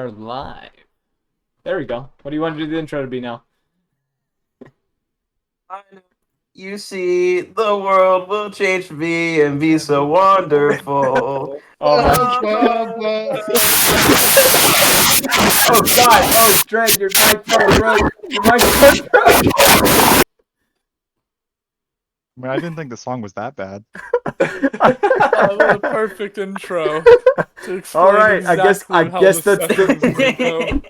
are live. There we go. What do you want to do the intro to be now? You see, the world will change for me and be so wonderful. Oh my god. Oh god. Oh, Dred, your mic fucking broke. Your mic fucking broke. I mean, I didn't think the song was that bad. What a perfect intro. To explain All right, I guess how that's the the. sessions would go.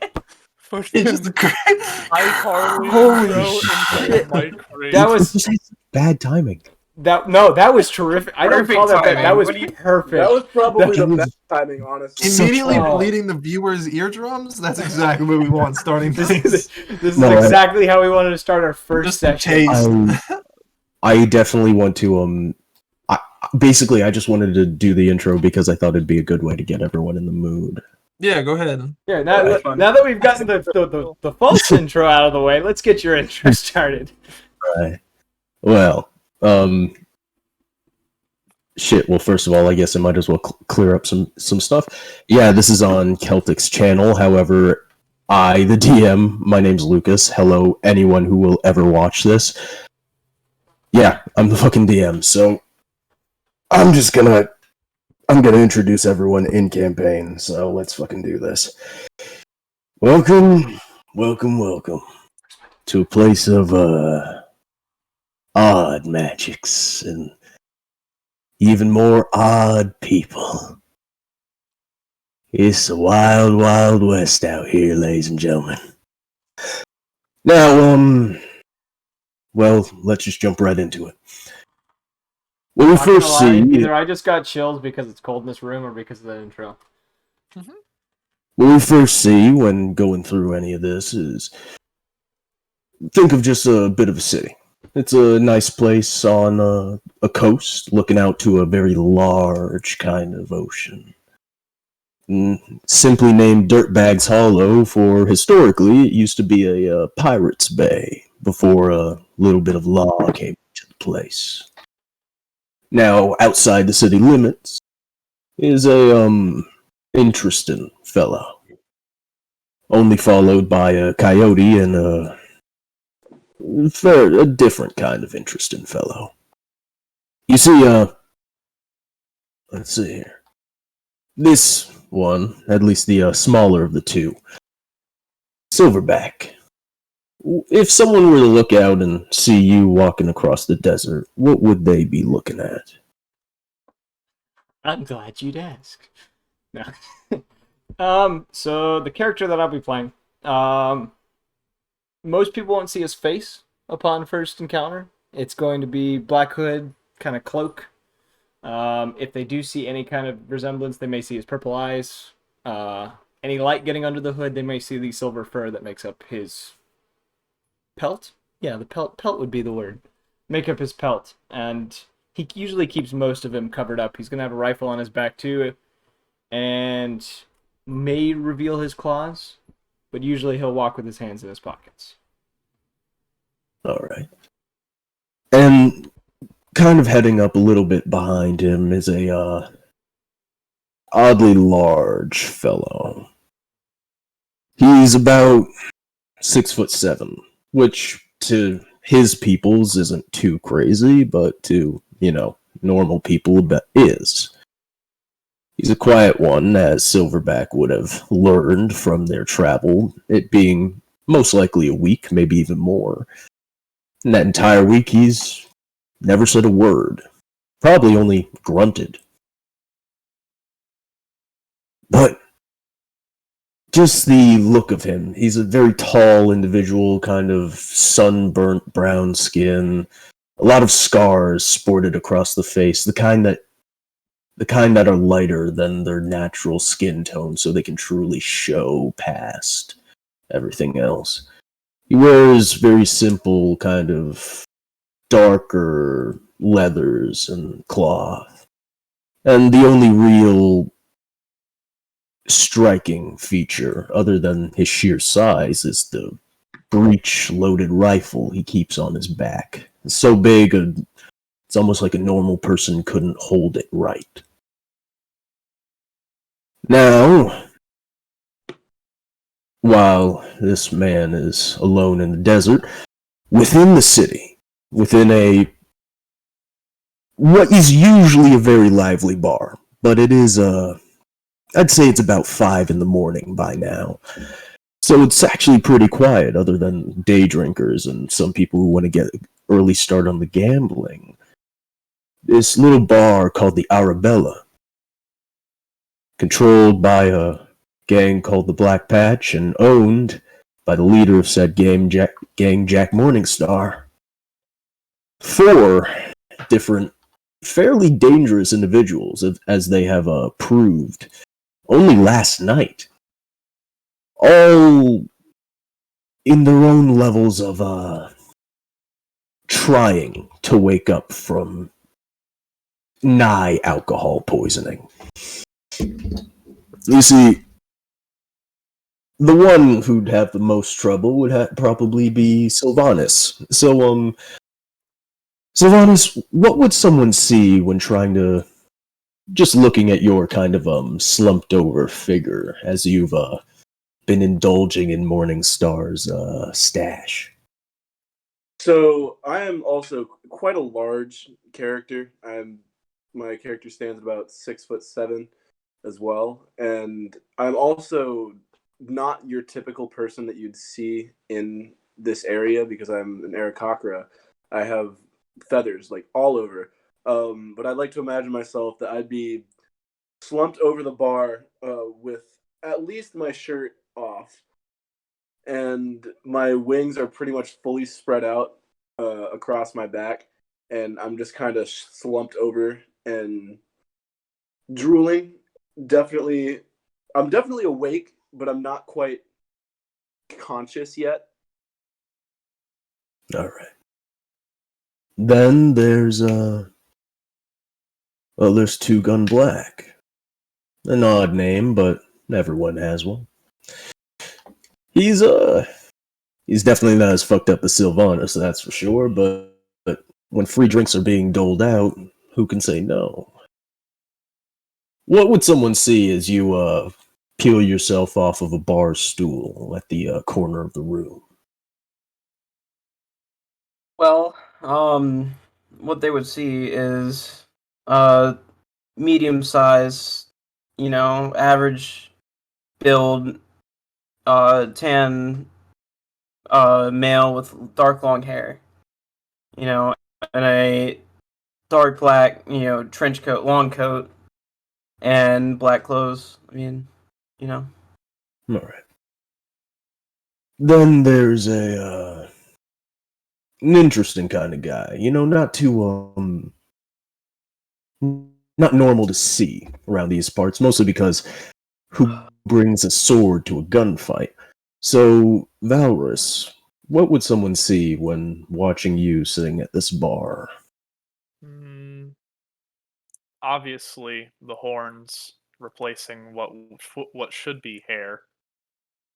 Fucking iCarly Holy intro into Mike Ray. That was bad timing. that was terrific. I don't Perfect call that bad. timing. That was What do you- perfect. That was probably That the was- best timing, honestly. Immediately Oh. bleeding the viewers' eardrums? That's exactly what we want starting This things. is No, exactly how we wanted to start our first Just a session. taste. I definitely want to basically I just wanted to do the intro because I thought it'd be a good way to get everyone in the mood. Yeah, go ahead. Yeah, now that we've gotten the false intro out of the way, let's get your intro started. Right. Well, shit. Well, first of all, I guess I might as well clear up some stuff. Yeah, this is on Celtic's channel. However, I, the DM, my name's Lucas. Hello, anyone who will ever watch this. Yeah, I'm the fucking DM. So I'm gonna introduce everyone in campaign. So let's fucking do this. Welcome to a place of odd magics and even more odd people. It's the wild, wild west out here, ladies and gentlemen. Now, well, let's just jump right into it. When we Not gonna first lie, see, either I just got chills because it's cold in this room or because of the intro. what we first see when going through any of this is think of just a bit of a city. It's a nice place on a coast looking out to a very large kind of ocean. Simply named Dirtbags Hollow, for historically it used to be a pirate's bay before a little bit of law came to the place. Now, outside the city limits is a interesting fellow, only followed by a coyote and a different kind of interesting fellow. You see, let's see here. This one, at least the smaller of the two, Silverback. If someone were to look out and see you walking across the desert, what would they be looking at? I'm glad you'd ask. No. So the character that I'll be playing, most people won't see his face upon first encounter. It's going to be black hood, kind of cloak. If they do see any kind of resemblance, they may see his purple eyes. Any light getting under the hood, they may see the silver fur that makes up his pelt. Yeah, the pelt would be the word. Make up his pelt. And he usually keeps most of him covered up. He's going to have a rifle on his back too. And may reveal his claws. But usually he'll walk with his hands in his pockets. Alright. And kind of heading up a little bit behind him is a oddly large fellow. He's about 6'7", which to his peoples isn't too crazy, but to, normal people is. He's a quiet one, as Silverback would have learned from their travel, it being most likely a week, maybe even more. In that entire week, he's never said a word. Probably only grunted. But just the look of him. He's a very tall individual, kind of sunburnt brown skin, a lot of scars sported across the face, the kind that are lighter than their natural skin tone, so they can truly show past everything else. He wears very simple, kind of darker leathers and cloth. And the only real striking feature, other than his sheer size, is the breech-loaded rifle he keeps on his back. It's so big, it's almost like a normal person couldn't hold it right. Now, while this man is alone in the desert, within the city, within what is usually a very lively bar, but it is I'd say it's about 5 in the morning by now. So it's actually pretty quiet, other than day drinkers and some people who want to get early start on the gambling. This little bar called the Arabella, controlled by a gang called the Black Patch and owned by the leader of said gang, Jack Morningstar. 4 different, fairly dangerous individuals, as they have proved only last night. All in their own levels of trying to wake up from nigh alcohol poisoning. You see, the one who'd have the most trouble would probably be Sylvanas. So, Sylvanas, what would someone see when trying to, just looking at your kind of slumped over figure as you've been indulging in Morningstar's stash? So I am also quite a large character. My character stands about 6'7" as well, and I'm also not your typical person that you'd see in this area because I'm an Aarakocra. I have feathers like all over, but I'd like to imagine myself that I'd be slumped over the bar with at least my shirt off, and my wings are pretty much fully spread out across my back, and I'm just kind of slumped over and drooling. Definitely, I'm definitely awake, but I'm not quite conscious yet. All right. Then there's there's Two Gun Black. An odd name, but everyone has one. He's definitely not as fucked up as Sylvanas, that's for sure, but when free drinks are being doled out, who can say no? What would someone see as you peel yourself off of a bar stool at the corner of the room? Well, what they would see is medium size, average build, tan male with dark long hair, and a dark black, trench coat, long coat, and black clothes. I mean, All right. Then there's an interesting kind of guy. Not too not normal to see around these parts, mostly because who brings a sword to a gunfight? So, Valrus, what would someone see when watching you sitting at this bar? Obviously, the horns replacing what should be hair,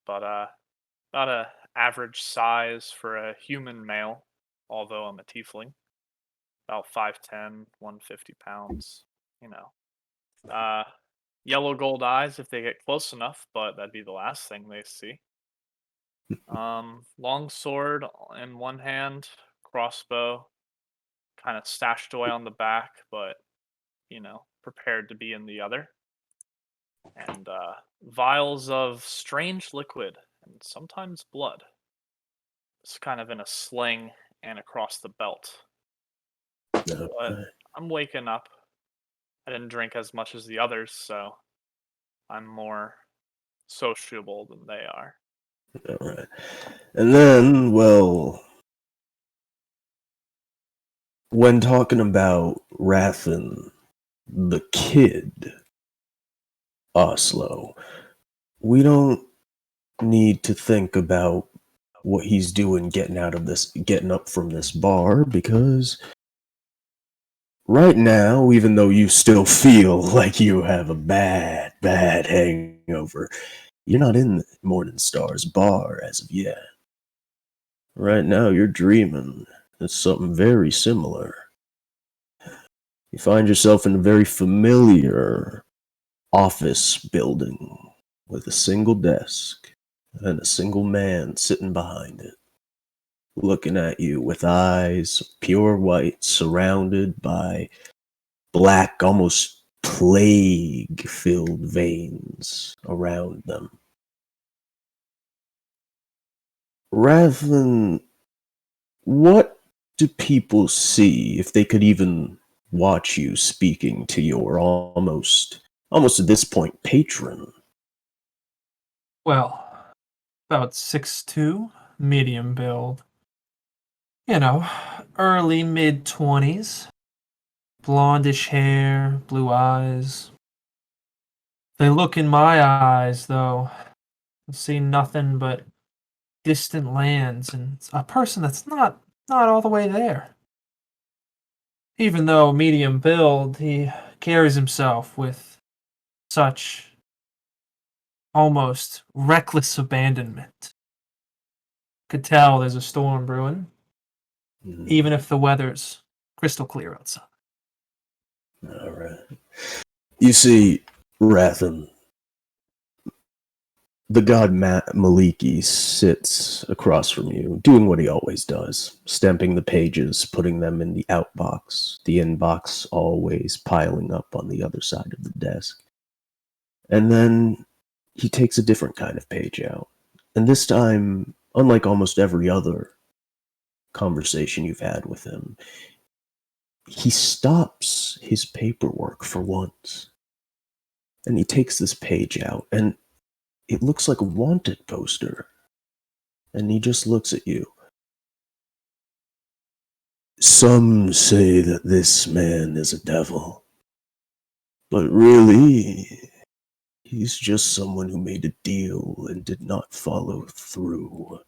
but about a average size for a human male, although I'm a tiefling. About 5'10", 150 pounds. You know, yellow gold eyes if they get close enough, but that'd be the last thing they see. Long sword in one hand, crossbow, kind of stashed away on the back, but prepared to be in the other. And vials of strange liquid and sometimes blood. It's kind of in a sling and across the belt. But I'm waking up. I didn't drink as much as the others, so I'm more sociable than they are. All right. And then, well, when talking about Rathen, the kid, Oslow, we don't need to think about what he's doing getting up from this bar, because right now, even though you still feel like you have a bad hangover, you're not in Morningstar's bar as of yet. Right now, you're dreaming. It's something very similar. You find yourself in a very familiar office building with a single desk and a single man sitting behind it, looking at you with eyes pure white, surrounded by black, almost plague-filled veins around them. Rathen, what do people see if they could even watch you speaking to your almost at this point patron? Well, about 6'2", medium build. You know, early mid-20s. Blondish hair, blue eyes. They look in my eyes, though. I see nothing but distant lands and a person that's not all the way there. Even though medium build, he carries himself with such almost reckless abandonment. Could tell there's a storm brewing, even if the weather's crystal clear outside. All right. You see, Rathen, the god Maliki sits across from you, doing what he always does, stamping the pages, putting them in the outbox, the inbox always piling up on the other side of the desk. And then he takes a different kind of page out. And this time, unlike almost every other conversation you've had with him, he stops his paperwork for once. And he takes this page out, and it looks like a wanted poster. And he just looks at you. Some say that this man is a devil. But really, he's just someone who made a deal and did not follow through.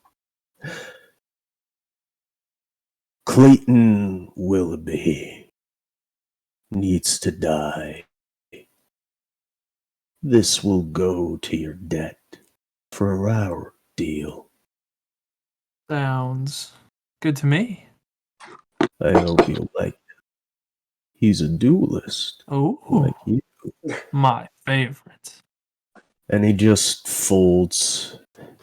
Clayton Willoughby needs to die. This will go to your debt for our deal. Sounds good to me. I hope you like it. He's a duelist, Oh, like you. my favorite. And he just folds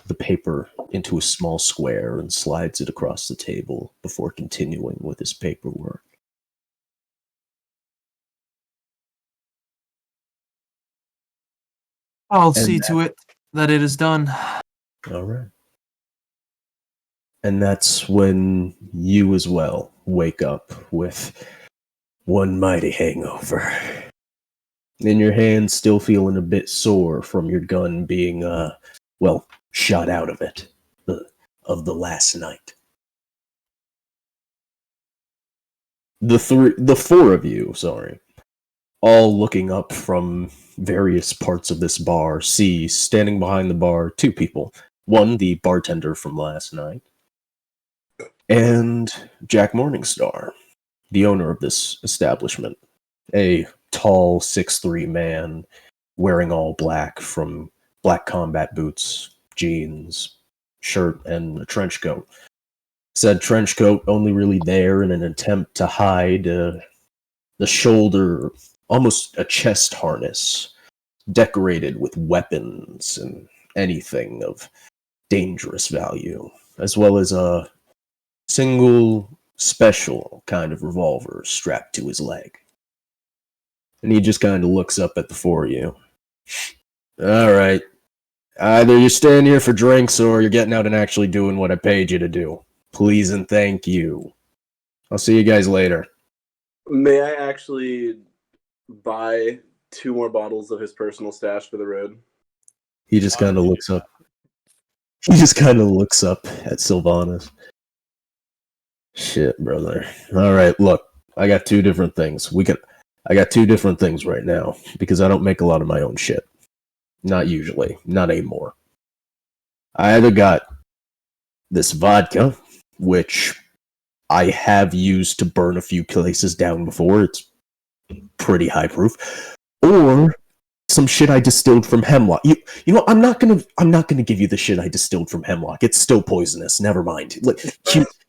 the paper into a small square and slides it across the table before continuing with his paperwork. I'll see to it that it is done. All right. And that's when you as well wake up with one mighty hangover. And your hand still feeling a bit sore from your gun being, shot out of it of the last night. The four of you, all looking up from various parts of this bar, see standing behind the bar two people. One, the bartender from last night, and Jack Morningstar, the owner of this establishment. A tall 6'3" man wearing all black, from black combat boots, jeans, shirt, and a trench coat. Said trench coat only really there in an attempt to hide the shoulder, almost a chest harness, decorated with weapons and anything of dangerous value, as well as a single special kind of revolver strapped to his leg. And he just kind of looks up at the four of you. All right. Either you're staying here for drinks or you're getting out and actually doing what I paid you to do. Please and thank you. I'll see you guys later. May I actually buy 2 more bottles of his personal stash for the road? He just kind of looks up. He just kind of looks up at Sylvanas. Shit, brother. All right, look. I got 2 different things. I got 2 different things right now because I don't make a lot of my own shit. Not usually. Not anymore. I either got this vodka, which I have used to burn a few places down before. It's pretty high proof. Or some shit I distilled from hemlock. You know, I'm not gonna give you the shit I distilled from hemlock. It's still poisonous. Never mind. Like,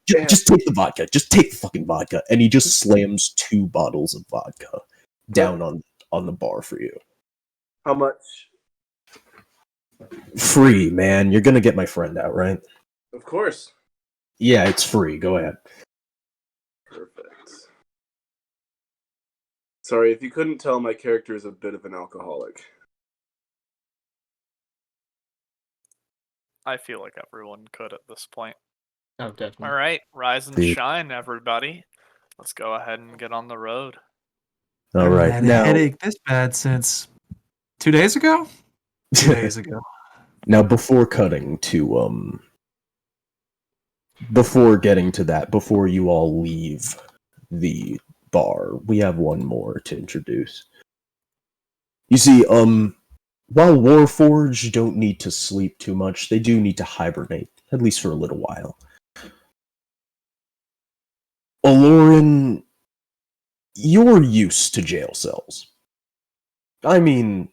just take the vodka. Just take the fucking vodka. And he just slams 2 bottles of vodka down on the bar for you. How much? Free, man. You're gonna get my friend out, right? Of course. Yeah, it's free. Go ahead. Perfect. Sorry, if you couldn't tell, my character is a bit of an alcoholic. I feel like everyone could at this point. Oh, definitely. All right, rise and Yeah. shine, everybody. Let's go ahead and get on the road. All Haven't right. had a Now, headache this bad since 2 days ago. 2 days ago. now before cutting to before getting to that, before you all leave the bar, we have one more to introduce. You see, while Warforged don't need to sleep too much, they do need to hibernate, at least for a little while. Aloran, you're used to jail cells. I mean,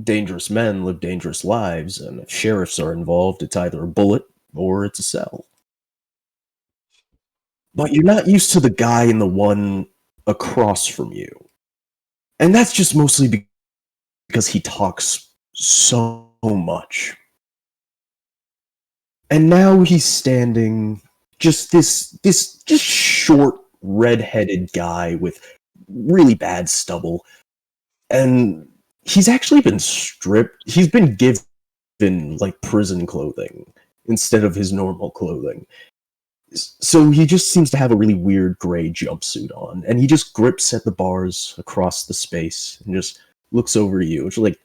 dangerous men live dangerous lives, and if sheriffs are involved, it's either a bullet or it's a cell. But you're not used to the guy in the one across from you. And that's just mostly because he talks so much. And now he's standing, just this just short, red-headed guy with really bad stubble. And he's actually been stripped. He's been given, like, prison clothing instead of his normal clothing. So he just seems to have a really weird gray jumpsuit on, and he just grips at the bars across the space and just looks over at you. It's like,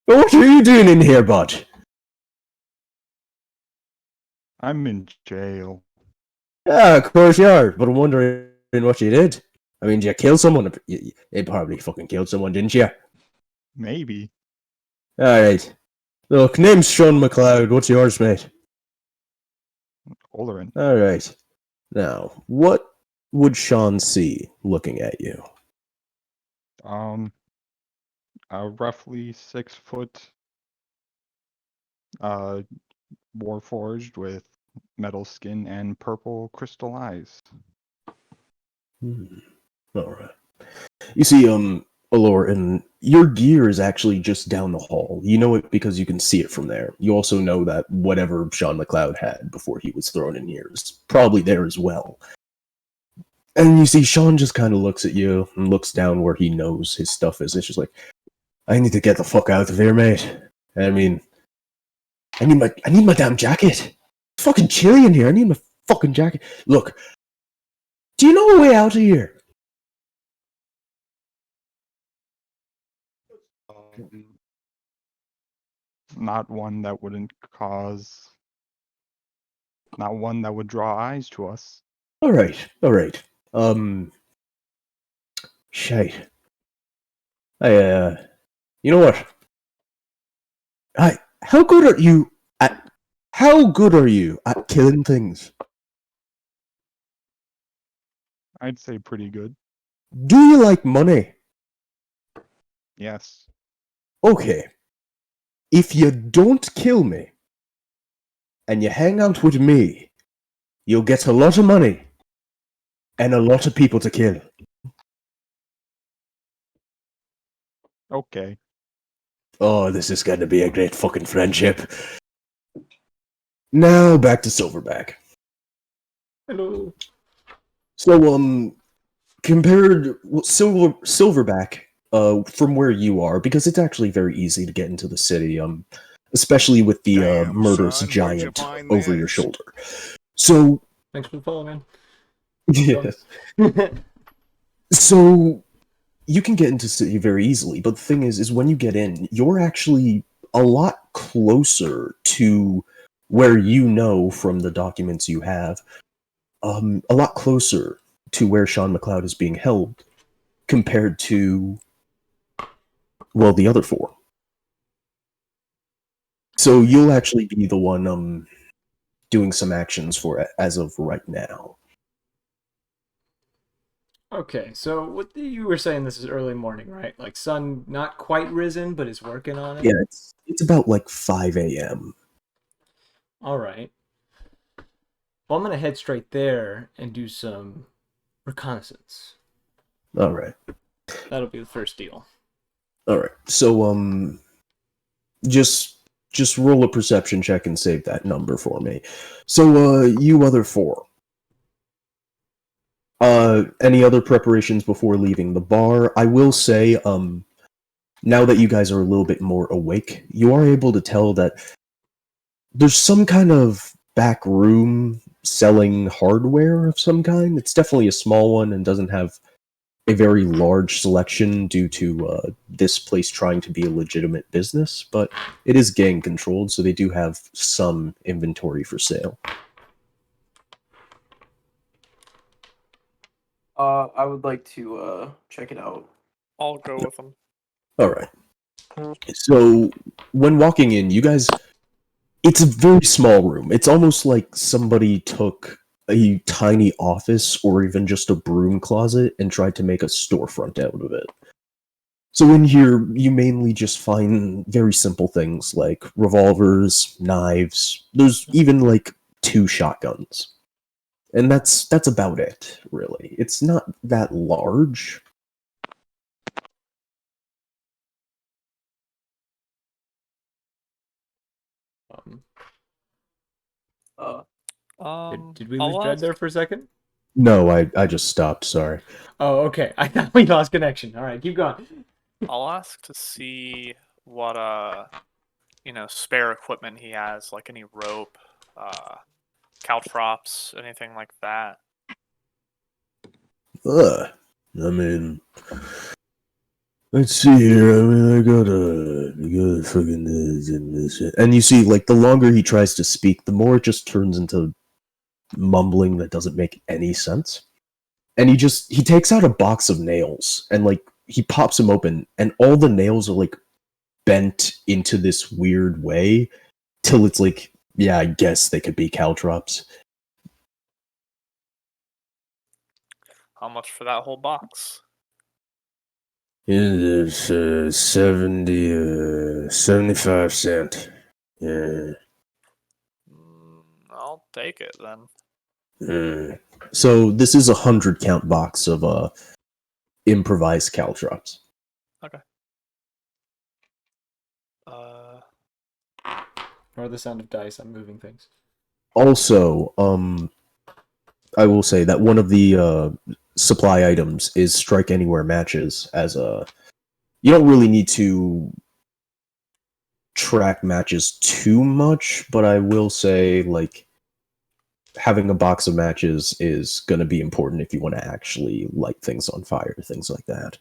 what are you doing in here, bud? I'm in jail. Yeah, of course you are, but I'm wondering what you did. I mean, did you kill someone? You probably fucking killed someone, didn't you? Maybe. Alright. Look, name's Sean McLeod. What's yours, mate? Olerin. Alright. Now, what would Sean see looking at you? A roughly 6 foot warforged with metal skin and purple crystal eyes. Alright. You see, Allure, and your gear is actually just down the hall. You know it because you can see it from there. You also know that whatever Sean McLeod had before he was thrown in here is probably there as well. And you see, Sean just kind of looks at you and looks down where he knows his stuff is. It's just like, I need to get the fuck out of here, mate. I mean, I need my damn jacket. It's fucking chilly in here. I need my fucking jacket. Look, do you know a way out of here? Not one that wouldn't cause. Not one that would draw eyes to us. Alright. Shite. You know what? How good are you at killing things? I'd say pretty good. Do you like money? Yes. Okay. If you don't kill me, and you hang out with me, you'll get a lot of money, and a lot of people to kill. Okay. Oh, this is going to be a great fucking friendship. Now, back to Silverback. Hello. So, compared Silverback, from where you are, because it's actually very easy to get into the city, especially with the Damn, murderous son, where'd you giant find over your this? shoulder. So, Thanks for the follow, man. yes. So, you can get into the city very easily, but the thing is when you get in, you're actually a lot closer to where you know from the documents you have, a lot closer to where Sean McLeod is being held compared to, well, the other four. So you'll actually be the one doing some actions for it as of right now. Okay, so what you were saying, this is early morning, right? Like sun not quite risen, but is working on it. Yeah, it's about like 5 a.m. All right. Well, I'm gonna head straight there and do some reconnaissance. All right. That'll be the first deal. All right. So just just roll a perception check and save that number for me. So, you other four. Any other preparations before leaving the bar? I will say, now that you guys are a little bit more awake, you are able to tell that there's some kind of back room selling hardware of some kind. It's definitely a small one and doesn't have a very large selection due to this place trying to be a legitimate business, but it is gang controlled, so they do have some inventory for sale. I would like to check it out. I'll go with him. Alright. So, when walking in, you guys... It's a very small room. It's almost like somebody took a tiny office or even just a broom closet and tried to make a storefront out of it. So in here, you mainly just find very simple things like revolvers, knives. There's even like 2 shotguns. And that's about it, really. It's not that large. Did we I'll lose Dread ask- there for a second? No, I just stopped, sorry. Oh, okay. I thought we lost connection. All right, keep going. I'll ask to see what spare equipment he has, like any rope, caltrops, anything like that. I mean, let's see here. I mean, I got fucking this. And you see, like, the longer he tries to speak, the more it just turns into mumbling that doesn't make any sense. And he takes out a box of nails and, like, he pops them open, and all the nails are, like, bent into this weird way till it's like, yeah, I guess they could be caltrops. How much for that whole box? It's 75 cents. Yeah. I'll take it then. So this is a 100 count box of improvised caltrops. Okay. Or the sound of dice. I'm moving things. Also, I will say that one of the supply items is strike anywhere matches. As you don't really need to track matches too much, but I will say, like, having a box of matches is going to be important if you want to actually light things on fire, things like that.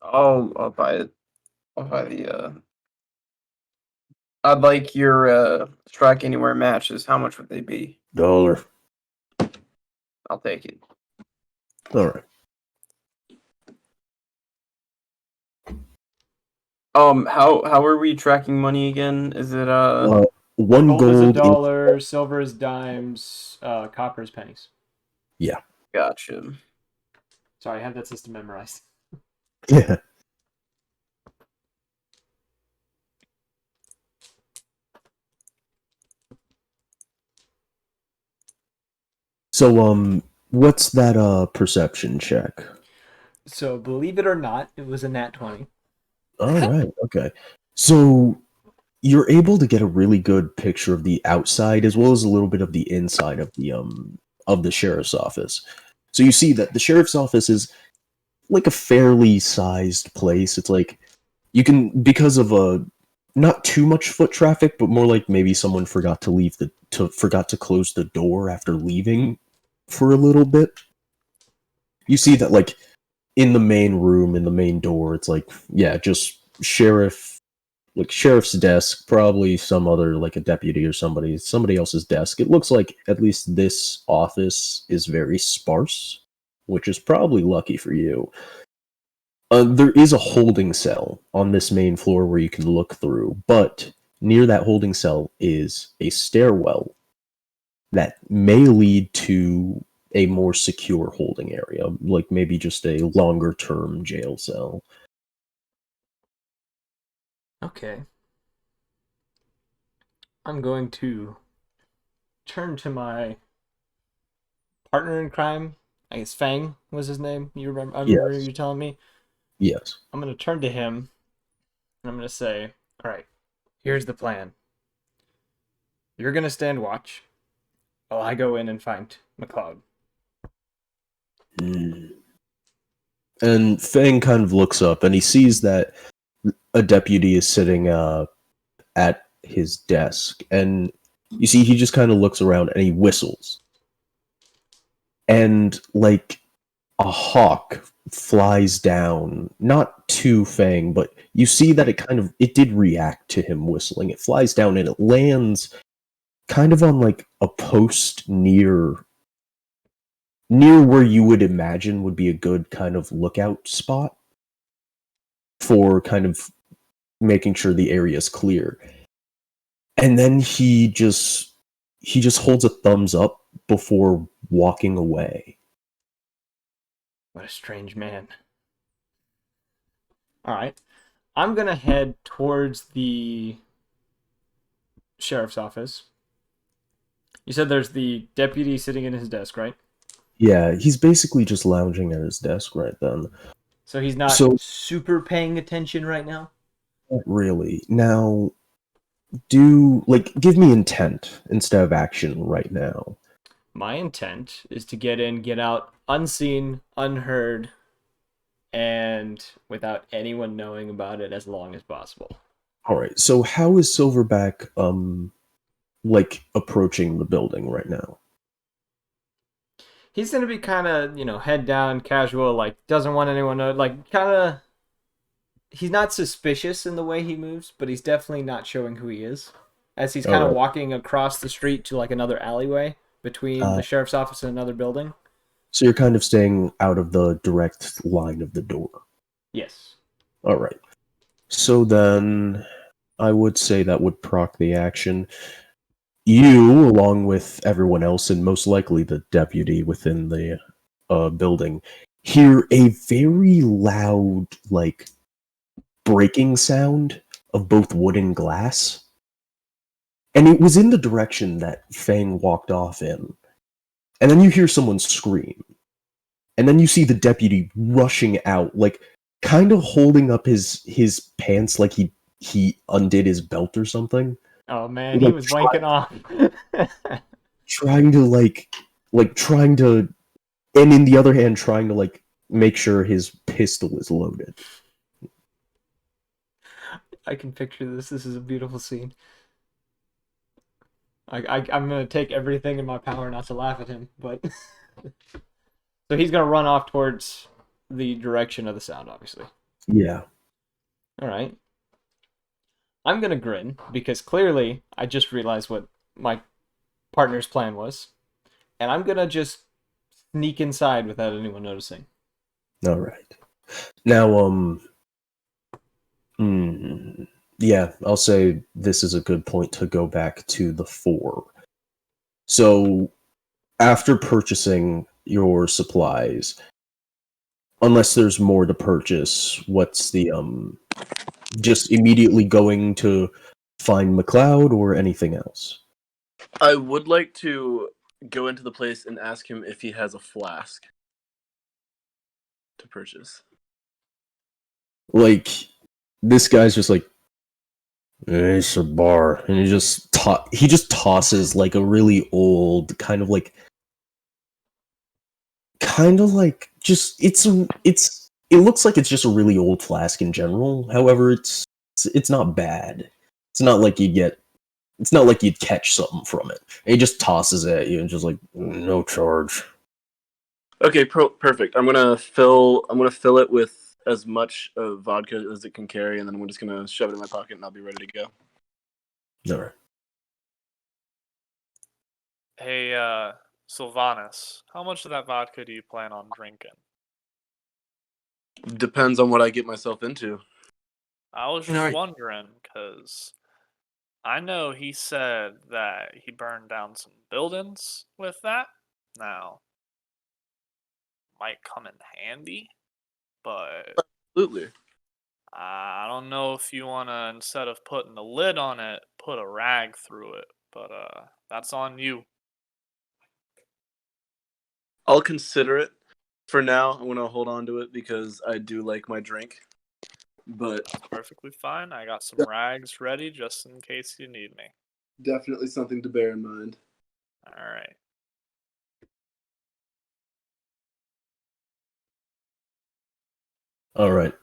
I'll buy it. I'll buy the. I'd like your strike anywhere matches. How much would they be? $1. I'll take it. All right. How are we tracking money again? Is it 1 Gold is gold. $1, silver is dimes, copper is pennies. Yeah. Gotcha. Sorry, I have that system memorized. Yeah. So, what's that perception check? So, believe it or not, it was a nat 20. All right, okay. So, you're able to get a really good picture of the outside as well as a little bit of the inside of the sheriff's office. So you see that the sheriff's office is like a fairly sized place. It's like you can, because of not too much foot traffic, but more like maybe someone forgot to close the door after leaving for a little bit. You see that, like, in the main room, in the main door, it's like, yeah, just sheriff's desk, probably some other, like a deputy or somebody else's desk. It looks like at least this office is very sparse, which is probably lucky for you. There is a holding cell on this main floor where you can look through, but near that holding cell is a stairwell that may lead to a more secure holding area, like maybe just a longer term jail cell. Okay. I'm going to turn to my partner in crime. I guess Fang was his name. You remember? I remember Yes. you telling me. Yes. I'm going to turn to him, and I'm going to say, "All right, Here's the plan. You're gonna stand watch while I go in and find McLeod. Hmm. And Fang kind of looks up and he sees that a deputy is sitting at his desk. And you see, he just kind of looks around and he whistles. And like a hawk flies down, not to Fang, but you see that it did react to him whistling. It flies down and it lands kind of on like a post near where you would imagine would be a good kind of lookout spot for kind of making sure the area is clear. And then he just holds a thumbs up before walking away. What a strange man. Alright. I'm gonna head towards the sheriff's office. You said there's the deputy sitting in his desk, right? Yeah, he's basically just lounging at his desk right then. So he's not So- super paying attention right now? Not really. Now, give me intent instead of action right now. My intent is to get in, get out, unseen, unheard, and without anyone knowing about it as long as possible. Alright, so how is Silverback, approaching the building right now? He's gonna be kind of, head down, casual, like, doesn't want anyone to know, like, kind of... He's not suspicious in the way he moves, but he's definitely not showing who he is. As he's kind of Alright. walking across the street to, like, another alleyway between the sheriff's office and another building. So you're kind of staying out of the direct line of the door. Yes. Alright. So then, I would say that would proc the action. You, along with everyone else, and most likely the deputy within the building, hear a very loud, breaking sound of both wood and glass. And it was in the direction that Fang walked off in. And then you hear someone scream. And then you see the deputy rushing out, kind of holding up his pants like he undid his belt or something. Oh man, he was wanking off. Trying to, and in the other hand, trying to make sure his pistol is loaded. I can picture this. This is a beautiful scene. I'm gonna take everything in my power not to laugh at him, but so he's gonna run off towards the direction of the sound, obviously. Yeah. All right. I'm gonna grin because clearly I just realized what my partner's plan was, and I'm gonna just sneak inside without anyone noticing. All right. Now, yeah, I'll say this is a good point to go back to the 4. So, after purchasing your supplies, unless there's more to purchase, what's the, just immediately going to find McLeod or anything else? I would like to go into the place and ask him if he has a flask to purchase. This guy's just it's a bar, and he just tosses a really old it looks like it's just a really old flask in general. However, it's not bad. It's not like you'd catch something from it. And he just tosses it at you and just no charge. Okay, perfect. I'm gonna fill it with as much vodka as it can carry, and then I'm just gonna shove it in my pocket, and I'll be ready to go. All right. Hey, Sylvanas, how much of that vodka do you plan on drinking? Depends on what I get myself into. I was just wondering, because I know he said that he burned down some buildings with that. Now, might come in handy, but Absolutely. I don't know if you want to, instead of putting the lid on it, put a rag through it. But that's on you. I'll consider it. For now, I'm gonna hold on to it because I do like my drink. but Perfectly fine. I got some rags ready just in case you need me. definitely something to bear in mind. All right. All right.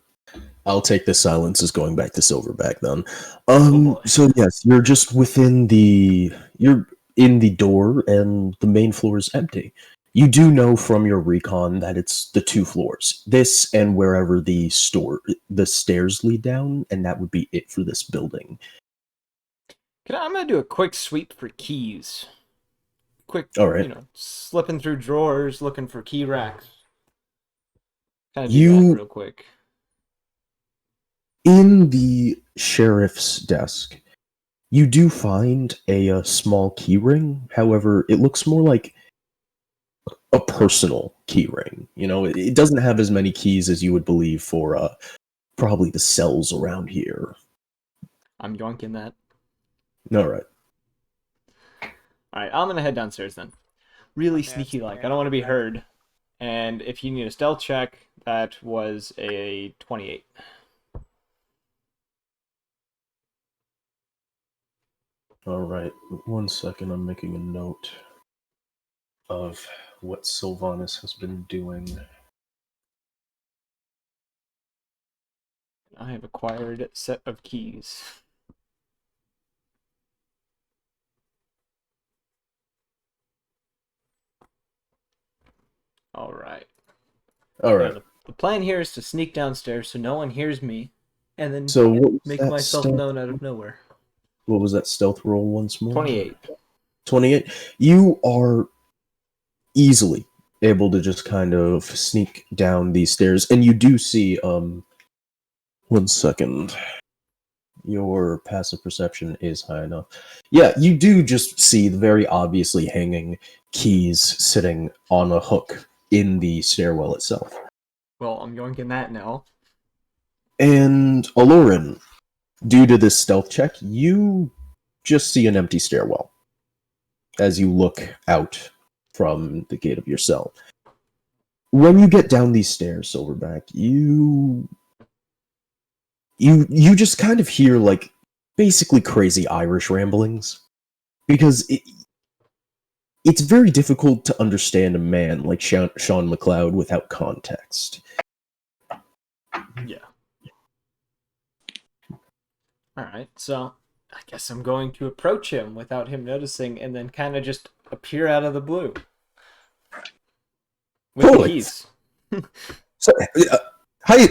I'll take the silence as going back to Silverback then. boy. So yes, you're just you're in the door and the main floor is empty. You do know from your recon that it's the 2 floors. This and wherever the stairs lead down, and that would be it for this building. I'm gonna do a quick sweep for keys. Quick, All right. slipping through drawers, looking for key racks. Kind of do You that real quick. in the sheriff's desk, you do find a small key ring. However, it looks more like a personal key ring. It doesn't have as many keys as you would believe for probably the cells around here. I'm yoinking that. All right. Alright, I'm gonna head downstairs then. Really Yeah, sneaky it's like. fine. I don't want to be heard. And if you need a stealth check, that was a 28. All right. 1 second. I'm making a note of what Sylvanas has been doing. I have acquired a set of keys. Alright. All right. The plan here is to sneak downstairs so no one hears me, and then So what was make that myself stealth? known out of nowhere. What was that stealth roll once more? 28. 28. You are easily able to just kind of sneak down these stairs, and you do see 1 second. Your passive perception is high enough. Yeah, you do just see the very obviously hanging keys sitting on a hook in the stairwell itself. Well, I'm yoinking that now. And Aloran, due to this stealth check, you just see an empty stairwell as you look out from the gate of your cell. When you get down these stairs, Silverback, you just kind of hear like basically crazy Irish ramblings, because it's very difficult to understand a man like Sean McLeod without context. Yeah. Alright, so I guess I'm going to approach him without him noticing and then kind of just appear out of the blue. With the Holy keys. So, hi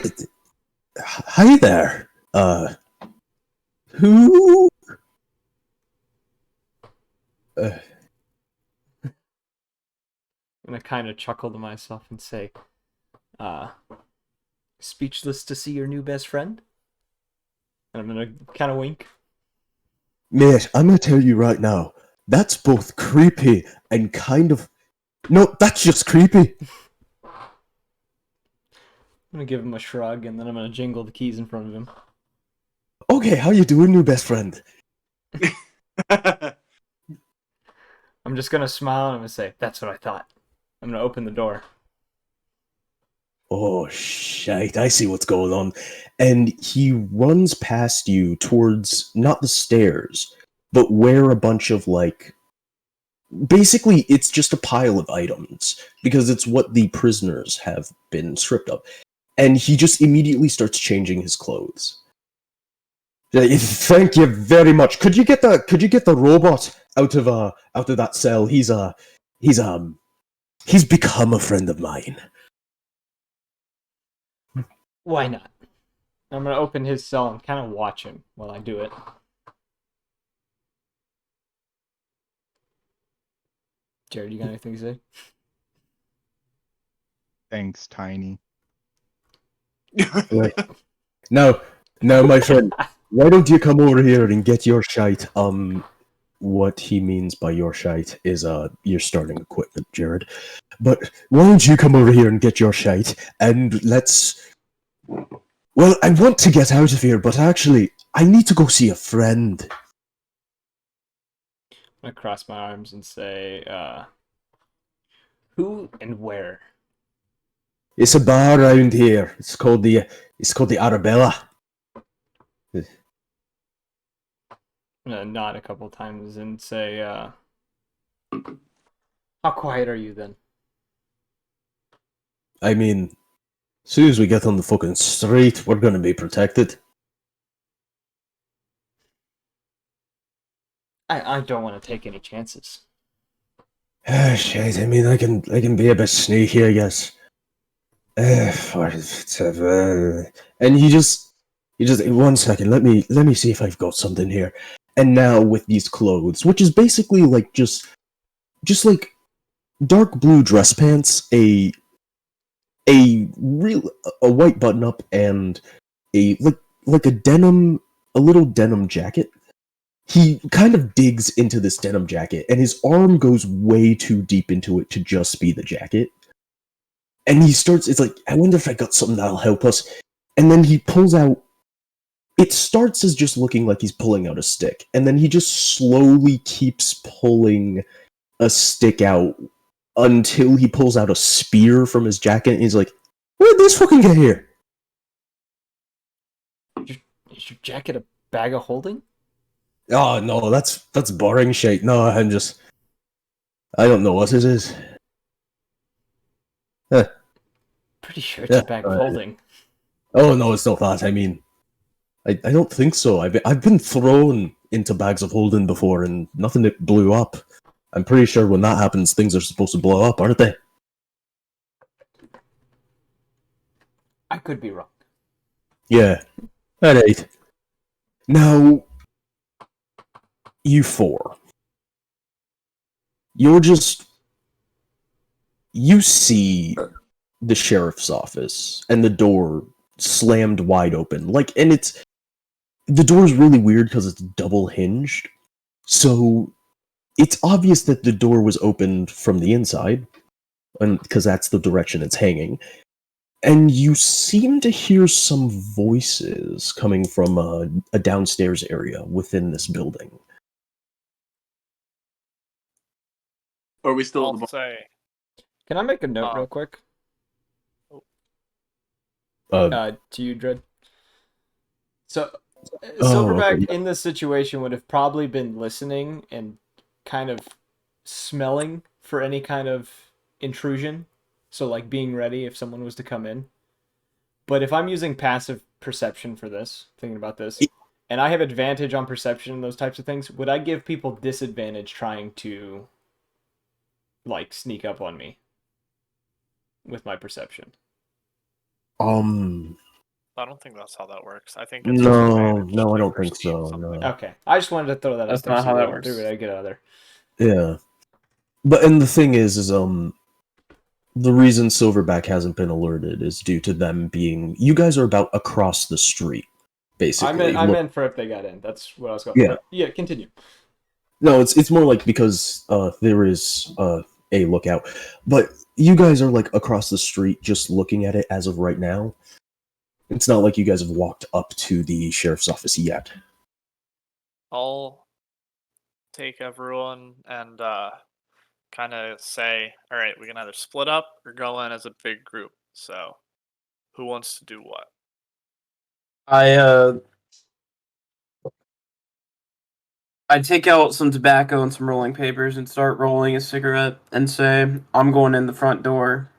there. Who? I'm gonna kind of chuckle to myself and say, speechless to see your new best friend? And I'm gonna kind of wink. Mate, I'm gonna tell you right now, that's both creepy and kind of... No, that's just creepy. I'm gonna give him a shrug and then I'm gonna jingle the keys in front of him. Okay, how you doing, new best friend? I'm just gonna smile and I'm gonna say, that's what I thought. I'm gonna open the door. Oh, shite, I see what's going on. And he runs past you towards, not the stairs, but where a bunch of, like... Basically, it's just a pile of items, because it's what the prisoners have been stripped of. And he just immediately starts changing his clothes. Thank you very much. Could you get the robot out of that cell? He's become a friend of mine. Why not? I'm gonna open his cell and kind of watch him while I do it. Jared, you got anything to say? Thanks, Tiny. Right. No, my friend. Why don't you come over here and get your shite? What he means by your shite is your starting equipment, Jared. But why don't you come over here and get your shite, and let's... Well, I want to get out of here, but actually, I need to go see a friend. I'm gonna cross my arms and say, who and where? It's a bar around here. It's called the Arabella. nod a couple times and say, "How quiet are you then?" I mean, as soon as we get on the fucking street, we're gonna be protected. I don't want to take any chances. Ah, shit. I mean, I can be a bit sneaky, I guess. And he just 1 second. Let me see if I've got something here. And now with these clothes, which is basically like just like dark blue dress pants, a white button up, and a like a little denim jacket. He kind of digs into this denim jacket, and his arm goes way too deep into it to just be the jacket. And he starts, it's like, I wonder if I got something that'll help us. And then he pulls out, it starts as just looking like he's pulling out a stick. And then he just slowly keeps pulling a stick out until he pulls out a spear from his jacket. And he's like, where'd this fucking get here? Is your jacket a bag of holding? Oh, no, that's boring shit. No, I don't know what it is. Pretty sure it's a bag of holding. Oh, no, it's not that. I mean, I don't think so. I've been thrown into bags of holding before and nothing that blew up. I'm pretty sure when that happens, things are supposed to blow up, aren't they? I could be wrong. Yeah. Alright. Now, you four. You see the sheriff's office and the door slammed wide open. The door's really weird because it's double hinged. So it's obvious that the door was opened from the inside, and because that's the direction it's hanging. And you seem to hear some voices coming from a downstairs area within this building. Are we still at the I'll bar? say. Can I make a note real quick? To you, Dread. So, Silverback okay. in this situation would have probably been listening and kind of smelling for any kind of intrusion. So, like being ready if someone was to come in. But if I'm using passive perception for this, thinking about this, and I have advantage on perception and those types of things, would I give people disadvantage trying to, like, sneak up on me with my perception? I don't think that's how that works. I think it's No, just I don't for think seeing so. something. No. Okay, I just wanted to throw that That's out there. not how that See works. what I get out of there. Yeah. But and the thing is the reason Silverback hasn't been alerted is due to them being you guys are about across the street, basically. I meant for if they got in. That's what I was going. Yeah. But yeah, continue. No, it's more like because there is a lookout. But you guys are like across the street just looking at it as of right now. It's not like you guys have walked up to the sheriff's office yet. I'll take everyone and kind of say, all right, we can either split up or go in as a big group. So, who wants to do what? I take out some tobacco and some rolling papers and start rolling a cigarette and say, I'm going in the front door.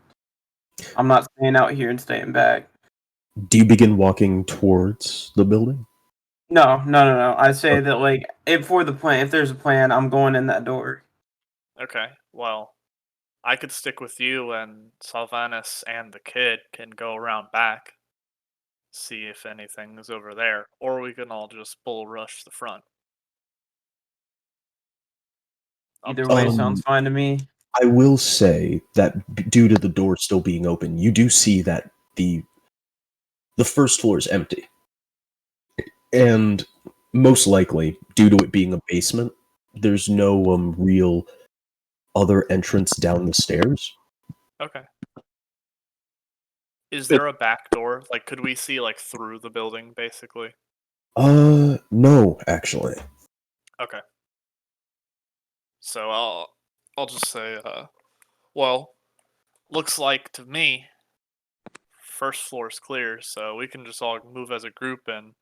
I'm not staying out here and staying back. Do you begin walking towards the building? No. I say that, like, if there's a plan, I'm going in that door. Okay, well, I could stick with you, and Sylvanas and the kid can go around back, see if anything is over there, or we can all just bull rush the front. Either way sounds fine to me. I will say that due to the door still being open, you do see that the first floor is empty. And most likely, due to it being a basement, there's no real other entrance down the stairs. Okay. Is there a back door? Like, could we see like through the building, basically? No, actually. Okay. So I'll just say, well, looks like to me, first floor's clear, so we can just all move as a group and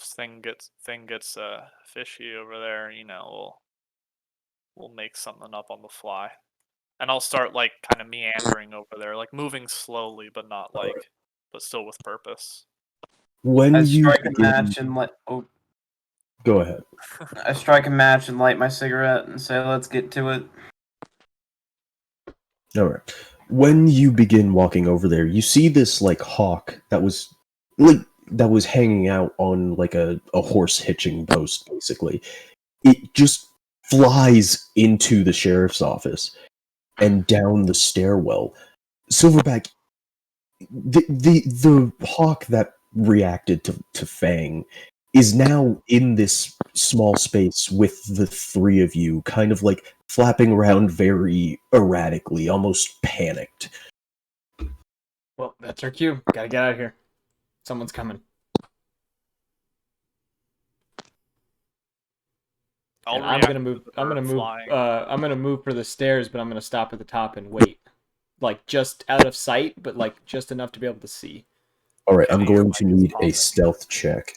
thing gets fishy over there, you know, we'll make something up on the fly. And I'll start like kind of meandering over there, like moving slowly, but not like, but still with purpose. When I you strike a begin, match and go ahead. I strike a match and light my cigarette and say, "Let's get to it." All right. When you begin walking over there, you see this like hawk that was hanging out on like a horse hitching post, basically. It just flies into the sheriff's office and down the stairwell. Silverback, the hawk that reacted to Fang is now in this small space with the three of you, kind of like flapping around very erratically, almost panicked. Well, that's our cue. Gotta get out of here. Someone's coming. And I'm gonna move. I'm gonna move. I'm gonna move for the stairs, but I'm gonna stop at the top and wait, like just out of sight, but like just enough to be able to see. All right, I'm going to need a stealth check.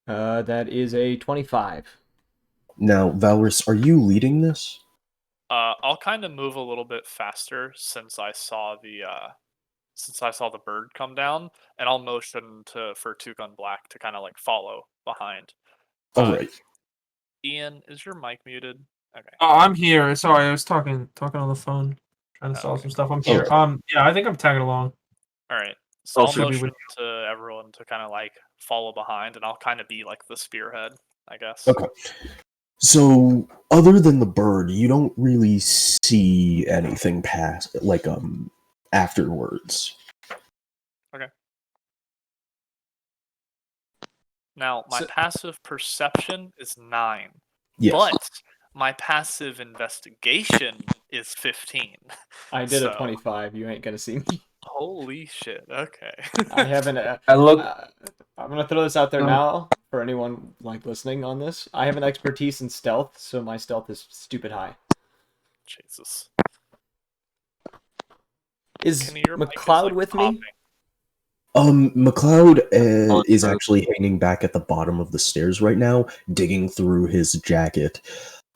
That is a 25. Now, Valrus, are you leading this? I'll kind of move a little bit faster since I saw the bird come down, and I'll motion for Two Gun Black to kind of like follow behind. All right. Ian, is your mic muted? Okay. Oh, I'm here. Sorry, I was talking on the phone, trying to solve some stuff. I'm here. Yeah, I think I'm tagging along. All right. So I'll should be motion with to everyone to kind of like follow behind, and I'll kind of be like the spearhead, I guess. Okay. So, other than the bird, you don't really see anything past, like, afterwards. Okay. Now, my passive perception is 9. Yes. But my passive investigation is 15. I did a 25. You ain't gonna see me. Holy shit. Okay. I haven't. I'm gonna throw this out there now for anyone like listening on this. I have an expertise in stealth, so my stealth is stupid high. Jesus. Is McLeod with me? McLeod is actually hanging back at the bottom of the stairs right now, digging through his jacket.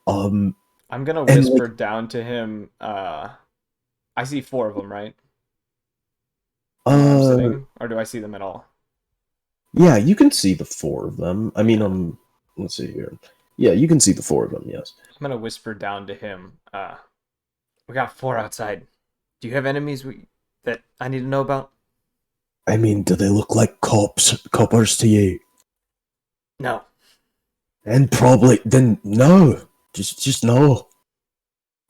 I'm gonna whisper down to him. I see 4 of them, right? Sitting, or do I see them at all? Yeah, you can see the 4 of them. I mean, let's see here. Yeah, you can see the 4 of them. Yes. I'm gonna whisper down to him. We got 4 outside. Do you have enemies that I need to know about? I mean, do they look like coppers to you? No. And probably then no. Just no.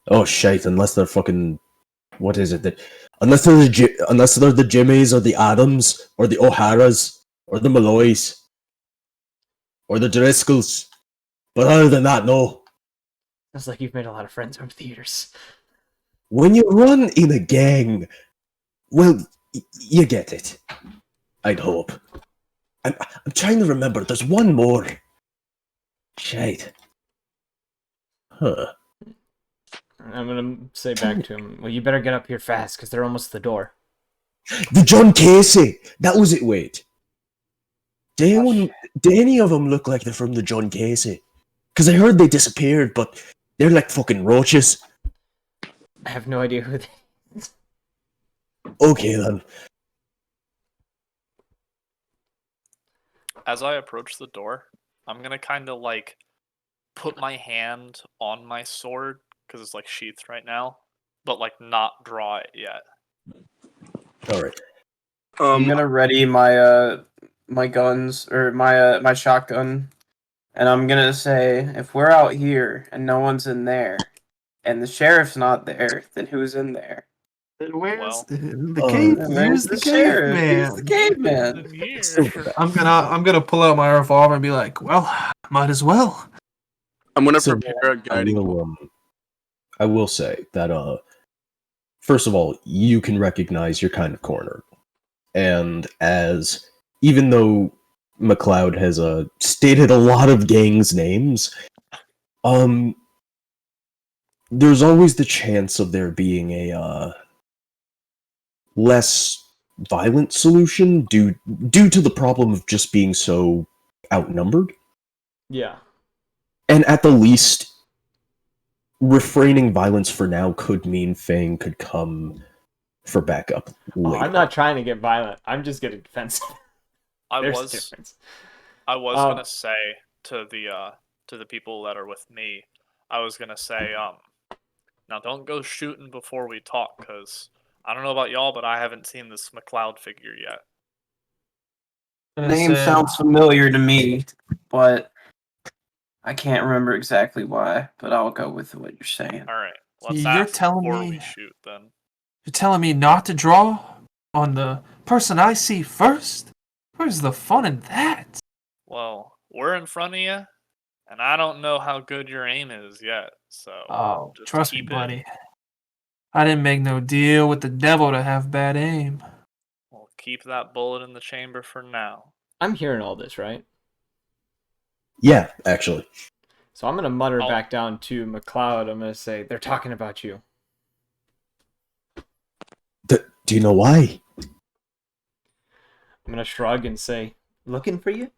Oh shit! Unless they're fucking, what is it? Unless they're the Jimmies or the Adams or the O'Haras or the Malloys or the Driscolls. But other than that, no. Sounds like you've made a lot of friends over the years. When you run in a gang, well, you get it. I'd hope. I'm trying to remember. There's one more. Shite. Huh. I'm gonna say back to him, well, you better get up here fast, because they're almost at the door. The John Casey! That was it, wait. Do any of them look like they're from the John Casey? Because I heard they disappeared, but they're like fucking roaches. I have no idea who they Okay, then. As I approach the door, I'm gonna kind of like put my hand on my sword because it's like sheathed right now, but like not draw it yet. All right. I'm gonna ready my my guns or my shotgun, and I'm gonna say, if we're out here and no one's in there, and the sheriff's not there, then who's in there? Where's the cave? Where's the caveman? The caveman. I'm gonna pull out my revolver and be like, well, might as well. I'm gonna prepare a guiding. I will say that first of all, you can recognize you're kind of cornered, and even though McLeod has stated a lot of gangs' names, there's always the chance of there being a less violent solution due to the problem of just being so outnumbered. Yeah. And at the least, refraining violence for now could mean Fang could come for backup Oh, later. I'm not trying to get violent. I'm just getting defensive. There's a difference. I was gonna say to the people that are with me, I was gonna say, now don't go shooting before we talk, because I don't know about y'all, but I haven't seen this McLeod figure yet. Name sounds familiar to me, but I can't remember exactly why. But I'll go with what you're saying. All right, let's You're ask telling before me- we shoot. Then You're telling me not to draw on the person I see first? Where's the fun in that? well, we're in front of you, and I don't know how good your aim is yet. So Oh, just trust me, keep buddy. I didn't make no deal with the devil to have bad aim. Well, keep that bullet in the chamber for now. I'm hearing all this, right? Yeah, actually. So I'm gonna mutter Oh. back down to McLeod. I'm gonna say they're talking about you. Do you know why? I'm gonna shrug and say, "Looking for you."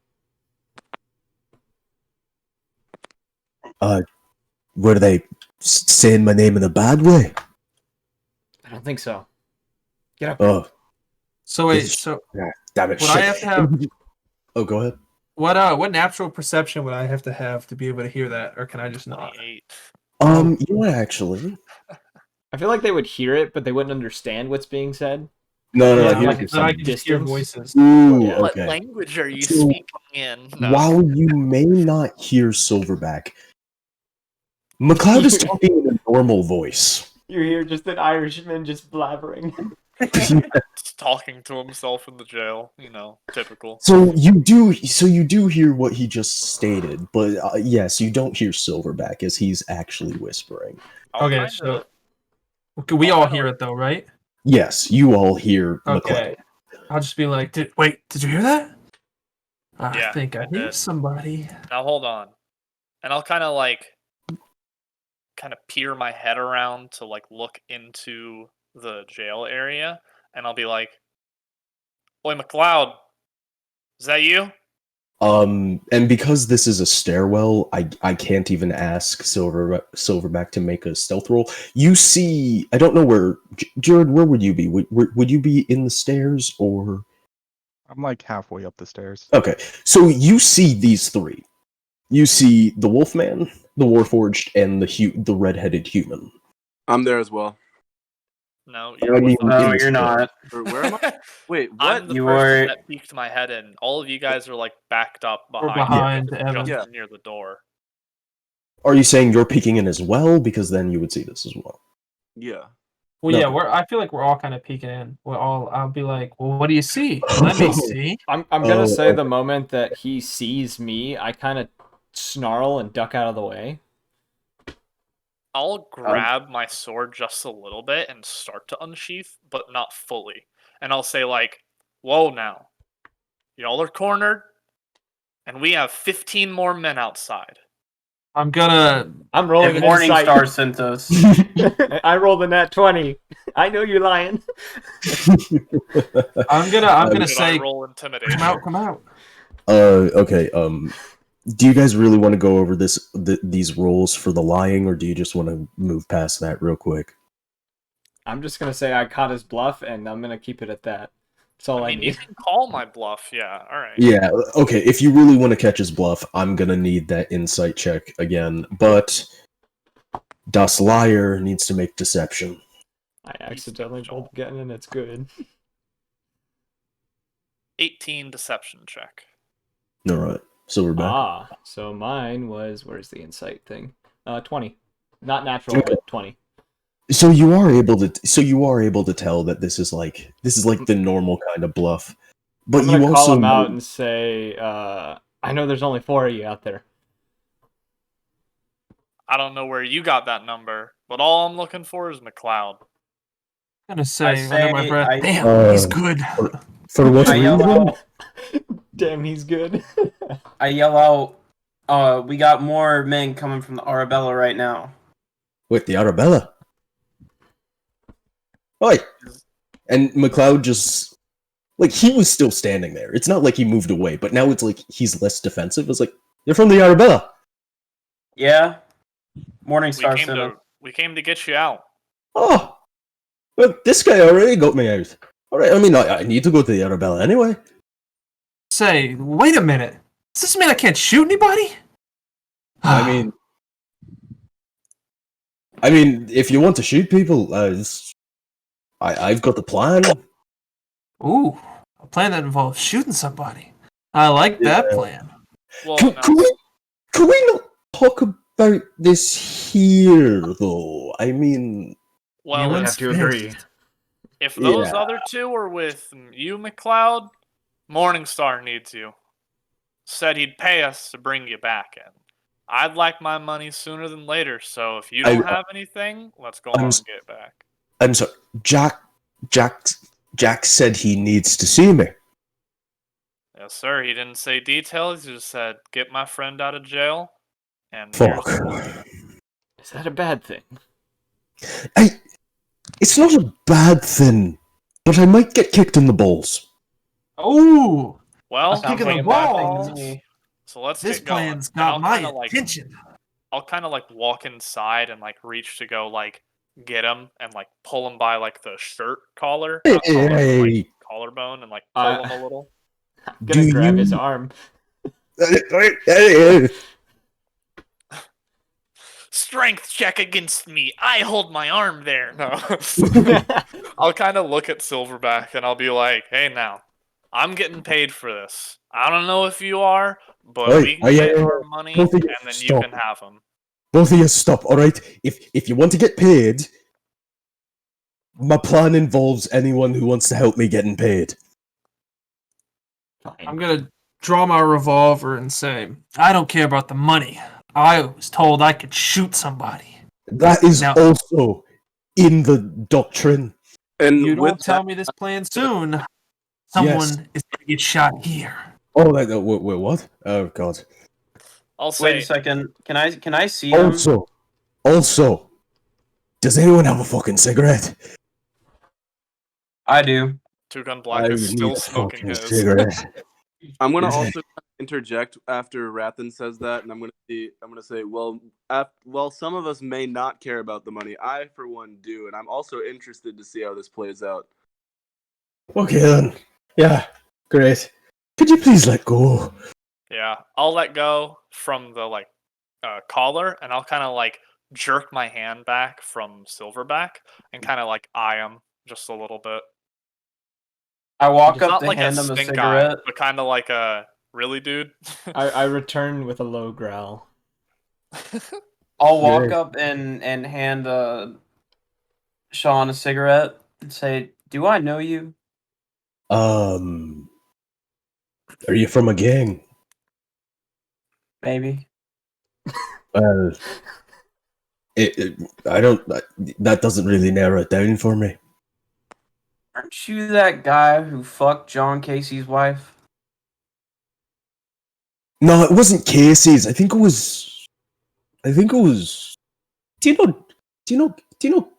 Were they saying my name in a bad way? I don't think so. Get up. Oh, So wait, It's- so damn it! would I shit. have to have Oh, go ahead. what natural perception would I have to be able to hear that, or can I just not? 28. You actually. I feel like they would hear it, but they wouldn't understand what's being said. No, Yeah, here like it then I comes. can just hear distance. voices. Ooh, Yeah. What okay. language are you So, speaking in? No. While you may not hear Silverback, McLeod is talking in a normal voice. You hear just an Irishman just blabbering. Just talking to himself in the jail, typical. So you do hear what he just stated, but yes, you don't hear Silverback as he's actually whispering. I'll Okay, kinda- so we all hear it though, right? Yes, you all hear Okay. I'll just be like, did you hear that? I Yeah, think I I hear did. somebody. Now hold on. And I'll kind of peer my head around to look into the jail area, and I'll be like, "Oi, McLeod, is that you?" And because this is a stairwell, I can't even ask Silverback to make a stealth roll. You see, I don't know where Jared. Where would you be? Would you be in the stairs or? I'm like halfway up the stairs. Okay, so you see these three. You see the Wolfman, the Warforged, and the red-headed human. I'm there as well. No, I you're mean, with them. No, in you're not. Or where am I? Wait, I'm what? the You person are- that peeked my head in. All of you guys are backed up We're behind, behind Evan. just Yeah. near the door. Are you saying you're peeking in as well? Because then you would see this as well. Yeah. Well, No. yeah, I feel like we're all kind of peeking in. I'll be like, well, what do you see? Let me see. I'm gonna Oh, say the okay. moment that he sees me, I kind of snarl and duck out of the way. I'll grab my sword just a little bit and start to unsheath, but not fully. And I'll say "Whoa now. Y'all are cornered, and we have 15 more men outside." I'm gonna. I'm rolling If an insight. Morningstar sent us. I rolled a nat 20. I know you're lying. I'm gonna Should I say, roll intimidation? come out. Okay. Do you guys really want to go over these rolls for the lying, or do you just want to move past that real quick? I'm just gonna say I caught his bluff, and I'm gonna keep it at that. That's all I, I mean, you need. can call my bluff. Yeah, all right. Yeah. Okay. If you really want to catch his bluff, I'm gonna need that insight check again. But Das Liar needs to make deception. I accidentally rolled again, and it's good. 18 deception check. All right. So we're back. Ah, so mine was where's the insight thing? 20, not natural, Okay. but 20. So you are able to tell that this is like the normal kind of bluff, but I'm gonna you call also him out know- and say, I know there's only 4 of you out there. I don't know where you got that number, but all I'm looking for is McLeod. I'm gonna say, say under my breath, I- damn, he's good. for what I yell reason? out. Damn, he's good. I yell out. We got more men coming from the Arabella right now. With the Arabella. Oi! And McLeod just Like, he was still standing there. It's not like he moved away, but now it's like he's less defensive. It's like, you're from the Arabella. Yeah. Morningstar we Center. came to get you out. Oh, well, this guy already got me out. All right, I mean, I need to go to the Arabella anyway. Say, wait a minute. Does this mean I can't shoot anybody? I mean, if you want to shoot people, I've got the plan. Ooh, a plan that involves shooting somebody. I like that plan. Well, Can we not talk about this here, though? I mean, well, We You have to agree. if those Yeah. other two are with you, McLeod, Morningstar needs you. Said he'd pay us to bring you back in. I'd like my money sooner than later, so if you don't have anything, let's go on and get it back. I'm sorry, Jack said he needs to see me. Yes, sir. He didn't say details. He just said, "Get my friend out of jail." And Fuck. here's the money. Is that a bad thing? It's not a bad thing, but I might get kicked in the balls. Ooh, Well, Sounds kicking like the a bad balls. thing to me. so let's This get going. plan's And I'll got my kinda, attention. I'll kind of like walk inside and like reach to go like get him and like pull him by like the shirt collar, not collar, but, Hey, like collarbone, and like pull him a little. I'm gonna Do grab you- his arm. Strength check against me. I hold my arm there. No. I'll kind of look at Silverback and I'll be like, "Hey, now, I'm getting paid for this. I don't know if you are, but Oi, we can get our money both of and you then you stop. can have them." Both of you stop, alright? If you want to get paid, my plan involves anyone who wants to help me getting paid. Fine. I'm gonna draw my revolver and say, I don't care about the money. I was told I could shoot somebody. That is Now- also in the doctrine. And You with don't tell that, me this plan soon. Someone is gonna get shot here. Oh, wait, what? Oh, God. I'll Wait say, a second. Can I see him? Also, does anyone have a fucking cigarette? I do. Two Gun Black is still smoking his. cigarette. I'm gonna also interject after Rathen says that, and I'm gonna say, well, well, some of us may not care about the money. I, for one, do, and I'm also interested to see how this plays out. Okay, then. Yeah, great. Could you please let go? Yeah, I'll let go from the like collar, and I'll kind of like jerk my hand back from Silverback and kind of like eye him just a little bit. I walk It's up not to like hand a him a stink eye, cigarette. but kind of like a really, dude. I return with a low growl. I'll walk Yeah. up and hand Sean a cigarette and say, "Do I know you?" Are you from a gang? Maybe. Well, I don't. That doesn't really narrow it down for me. Aren't you that guy who fucked John Casey's wife? No, it wasn't Casey's. I think it was. Do you know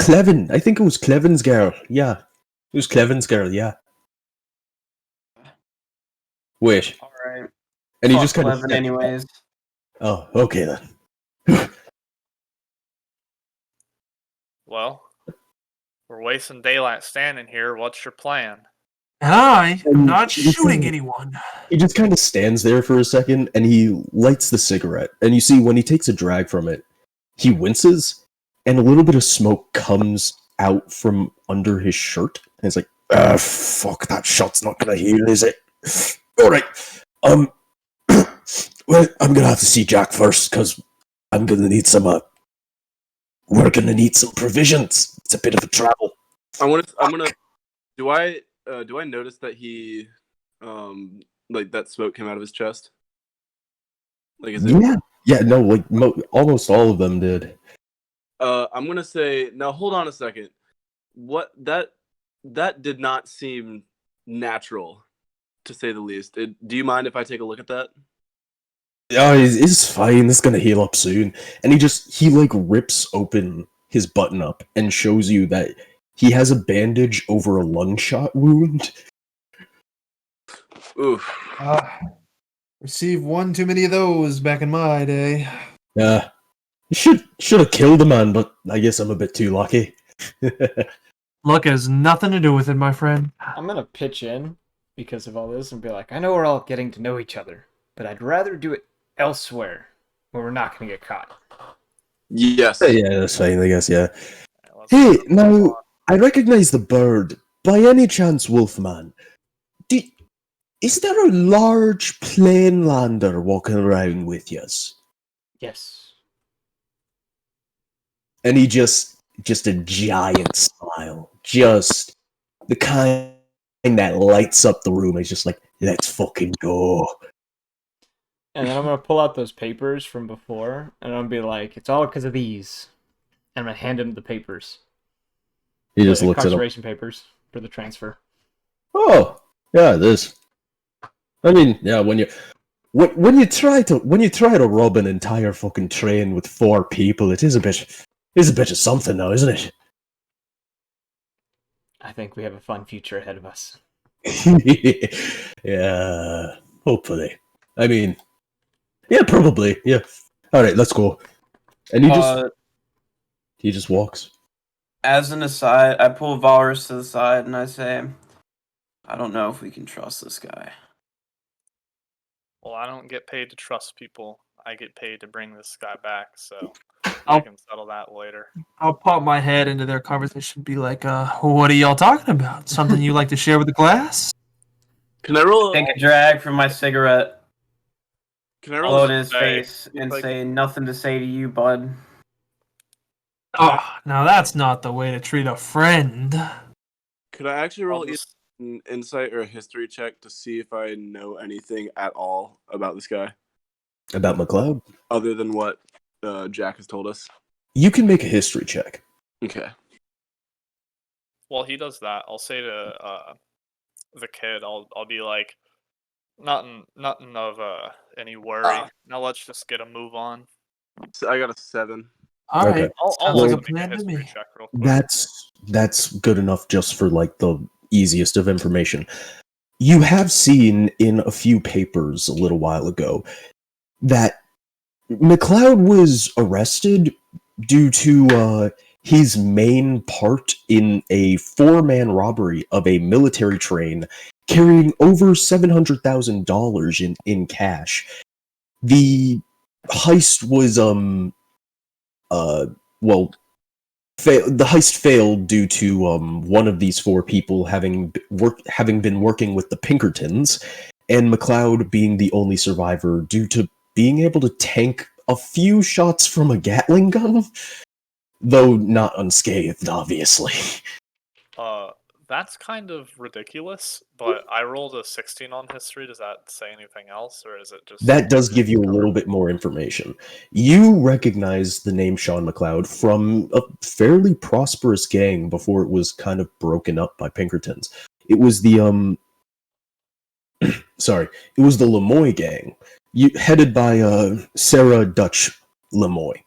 Clevin? I think it was Clevin's girl. Yeah, it was Clevin's girl. Yeah. Wait, All right. and he Fuck just kind of. Clevin anyways. Oh, okay then. Well, we're wasting daylight standing here. What's your plan? And I am not Listen- shooting anyone. He just kind of stands there for a second, and he lights the cigarette. And you see, when he takes a drag from it, he winces, and a little bit of smoke comes out from under his shirt. And it's like, ah, fuck, that shot's not gonna heal, is it? Alright, well, I'm gonna have to see Jack first, because I'm gonna need some, we're gonna need some provisions. It's a bit of a travel. I'm gonna. Do I notice that he, like that smoke came out of his chest? Like, is it? Yeah, no, like, almost all of them did. I'm gonna say now. Hold on a second. What that did not seem natural, to say the least. Do you mind if I take a look at that? Oh, it's fine. It's gonna heal up soon. And he like rips open his button up and shows you that he has a bandage over a lung shot wound, Oof. Received one too many of those back in my day. Yeah. Should have killed the man, but I guess I'm a bit too lucky. Luck has nothing to do with it, my friend. I'm gonna pitch in because of all this and be like, I know we're all getting to know each other, but I'd rather do it elsewhere where we're not gonna get caught. Yes. Yeah, that's fine, I guess, yeah. Alright, let's Hey, move on. now, I recognize the bird. By any chance, Wolfman, is there a large planelander walking around with yous? Yes. And he just a giant smile. Just the kind that lights up the room. He's just like, let's fucking go. And then I'm gonna pull out those papers from before, and I'm gonna be like, "It's all because of these." And I'm gonna hand him the papers, He just the looks at him. incarceration papers for the transfer. Oh, yeah, it is. I mean, yeah, when you try to rob an entire fucking train with 4 people, it is a bit of something now, isn't it? I think we have a fun future ahead of us. Yeah, hopefully. I mean, yeah, probably. Yeah. All right, let's go. And he just walks. As an aside, I pull Valrus to the side and I say, I don't know if we can trust this guy. Well, I don't get paid to trust people. I get paid to bring this guy back, so we I'll- can settle that later. I'll pop my head into their conversation and be like, what are y'all talking about? Something you like to share with the class? Can I roll? Take a drag from my cigarette, Can I roll? blow a it in his Hey, face, and like- say, nothing to say to you, bud. Oh, now that's not the way to treat a friend. Could I actually roll I'll just- an insight or a history check to see if I know anything at all about this guy, About McLeod? other than what Jack has told us? You can make a history check. Okay. While he does that, I'll say to the kid, I'll be like, nothing of any worry. Now let's just get a move on. So I got a 7. All right. Okay. I'll Sounds also like a make plan to history me. check real quick. That's good enough just for like the easiest of information. You have seen in a few papers a little while ago that McLeod was arrested due to his main part in a 4-man robbery of a military train carrying over $700,000 in cash. The heist was the heist failed due to one of these 4 people having been working with the Pinkertons, and McLeod being the only survivor due to being able to tank a few shots from a Gatling gun, though not unscathed, obviously. That's kind of ridiculous, but I rolled a 16 on history. Does that say anything else, or is it just That does give you a little bit more information. You recognize the name Sean McLeod from a fairly prosperous gang before it was kind of broken up by Pinkertons. It was the it was the Lemoy gang, headed by Sarah Dutch Lemoy.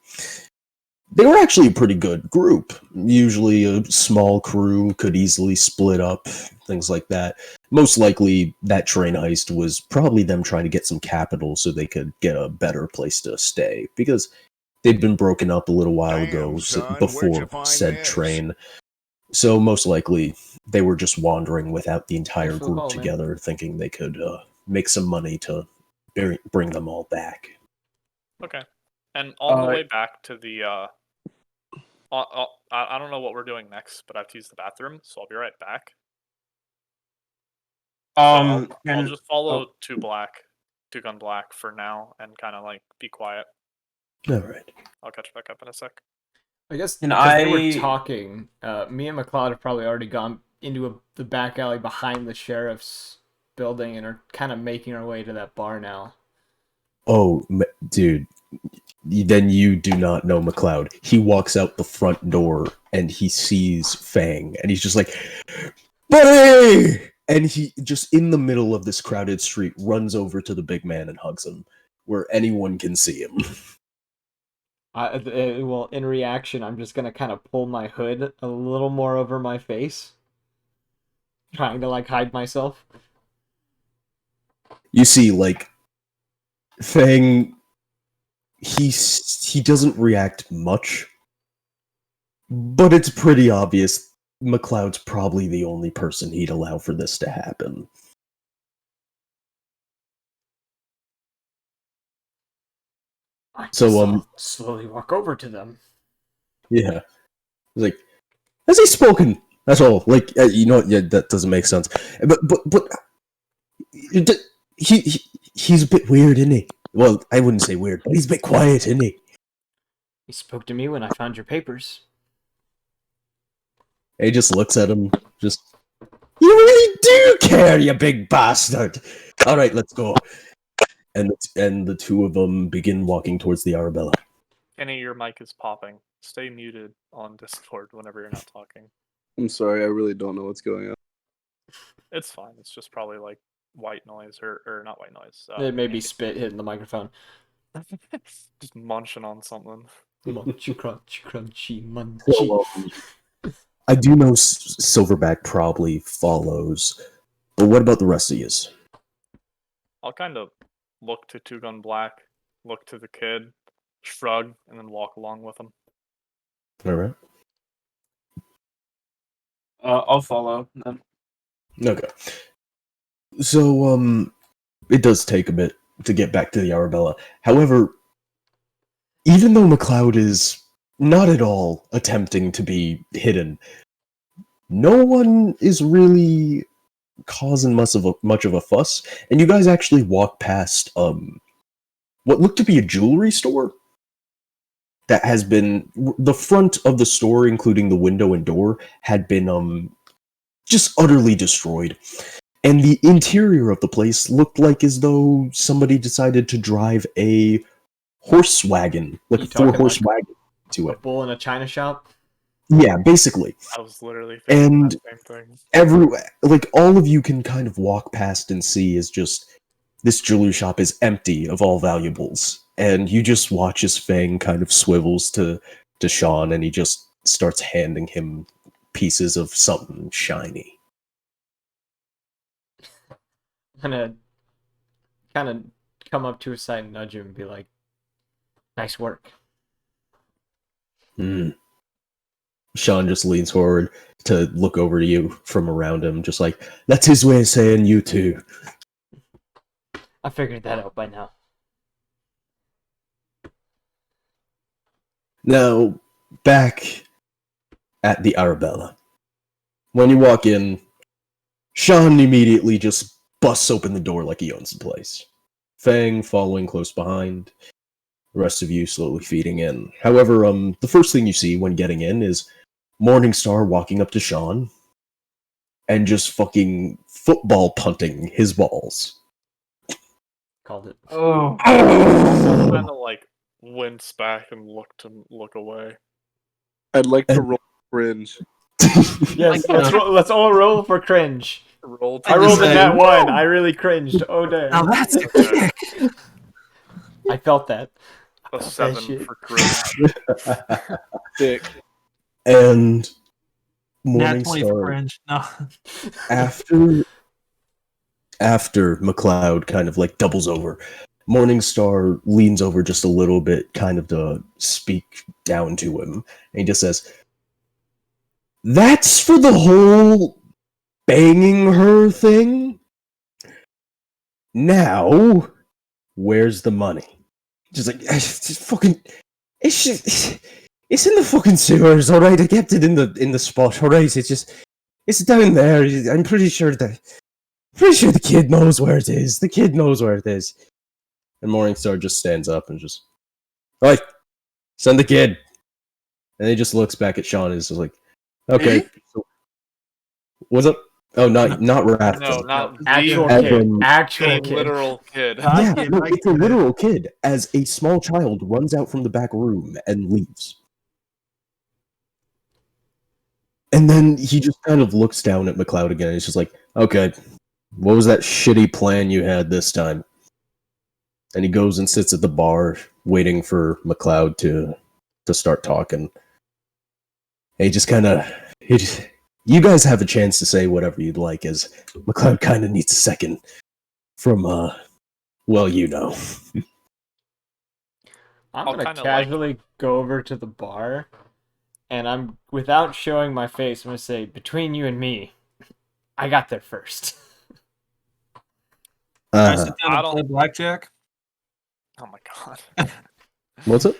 They were actually a pretty good group. Usually a small crew could easily split up, things like that. Most likely that train heist was probably them trying to get some capital so they could get a better place to stay, because they'd been broken up a little while ago before said train. So most likely they were just wandering without the entire Thanks for the group call, man. together, thinking they could make some money to bring them all back. Okay. And on the way back to the I don't know what we're doing next, but I have to use the bathroom, so I'll be right back. So I'll just follow Two Gun Black for now and kind of like be quiet. All right. I'll catch back up in a sec. I guess Can because they were I- talking, me and McLeod have probably already gone into the back alley behind the sheriff's building and are kind of making our way to that bar now. Oh, dude. Then you do not know McLeod. He walks out the front door and he sees Fang, and he's just like, buddy! And he just in the middle of this crowded street runs over to the big man and hugs him, where anyone can see him. Well, in reaction, I'm just gonna kind of pull my hood a little more over my face, trying to like hide myself. you see, like, Fang, he doesn't react much, but it's pretty obvious McLeod's probably the only person he'd allow for this to happen. So, slowly walk over to them. yeah. Like, has he spoken? That's all. Like, you know, yeah, that doesn't make sense. But he's a bit weird, isn't he? Well, I wouldn't say weird, but he's a bit quiet, isn't he? He spoke to me when I found your papers. He just looks at him, just, you really do care, you big bastard! Alright, let's go. And the two of them begin walking towards the Arabella. Kenny, your mic is popping. Stay muted on Discord whenever you're not talking. I'm sorry, I really don't know what's going on. It's fine. It's just probably like white noise or not white noise. It may be spit hitting the microphone. Just munching on something. Munchy, crunchy, crunchy, munchy. So, I do know Silverback probably follows, but what about the rest of yous? I'll kind of look to Two Gun Black, look to the kid, shrug, and then walk along with him. Alright. I'll follow then. Okay. So, it does take a bit to get back to the Arabella. However, even though McLeod is not at all attempting to be hidden, no one is really causing much of a fuss, and you guys actually walk past what looked to be a jewelry store that has been, the front of the store, including the window and door, had been just utterly destroyed, and the interior of the place looked like as though somebody decided to drive a horse wagon, like a 4-horse wagon, to A it. bull in a china shop. Yeah, basically. I was literally thinking And the same thing. all of you can kind of walk past and see is just this jewelry shop is empty of all valuables, and you just watch as Fang kind of swivels to Sean, and he just starts handing him pieces of something shiny. I'm gonna kind of come up to his side and nudge him and be like, "Nice work." Sean just leans forward to look over to you from around him, just like, that's his way of saying you too. I figured that out by now. Now, back at the Arabella. When you walk in, Sean immediately just busts open the door like he owns the place. Fang following close behind, the rest of you slowly feeding in. However, the first thing you see when getting in is Morningstar walking up to Sean and just fucking football punting his balls. Called it. Oh. Kind of like wince back and look away. I'd like to roll cringe. Yes, let's all roll for cringe. Roll. I rolled in say, that one. I really cringed. Oh damn. Now that's a kick. I felt that. A that 7 shit. for cringe. Dick. And Nat 20 for Morningstar, cringe. No. after McLeod kind of like doubles over, Morningstar leans over just a little bit, kind of to speak down to him, and he just says, "That's for the whole banging her thing? Now, where's the money?" Just like, it's fucking, it's in the fucking sewers, alright? I kept it in the spot, alright? It's down there. I'm pretty sure the kid knows where it is. The kid knows where it is. And Morningstar just stands up and just, "Alright, send the kid." And he just looks back at Sean and is just like, "Okay." So, what's up? Oh, not Rathen. No, not Actual the kid. Evan. Actual kid. literal kid. Yeah, kid, no, I it's a get it. literal kid as a small child runs out from the back room and leaves. And then he just kind of looks down at McLeod again and he's just like, "Okay, what was that shitty plan you had this time?" And he goes and sits at the bar waiting for McLeod to start talking. And he just kind of, you guys have a chance to say whatever you'd like, as McLeod kind of needs a second From well, you know. I'm I'll gonna kinda like- casually go over to the bar, and I'm without showing my face. I'm gonna say, between you and me, I got there first. I sit down I and play don't- blackjack. Oh my god. What's it?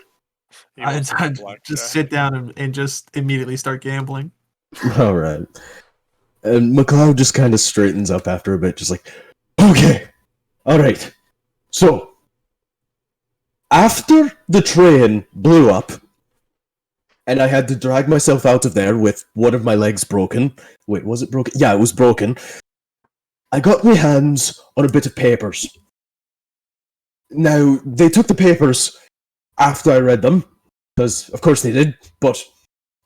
He I wants to play just blackjack. sit down and just immediately start gambling. All right. And McLeod just kind of straightens up after a bit, just like, okay, all right. So, after the train blew up, and I had to drag myself out of there with one of my legs broken. Wait, was it broken? Yeah, it was broken. I got my hands on a bit of papers. Now, they took the papers after I read them, because of course they did, but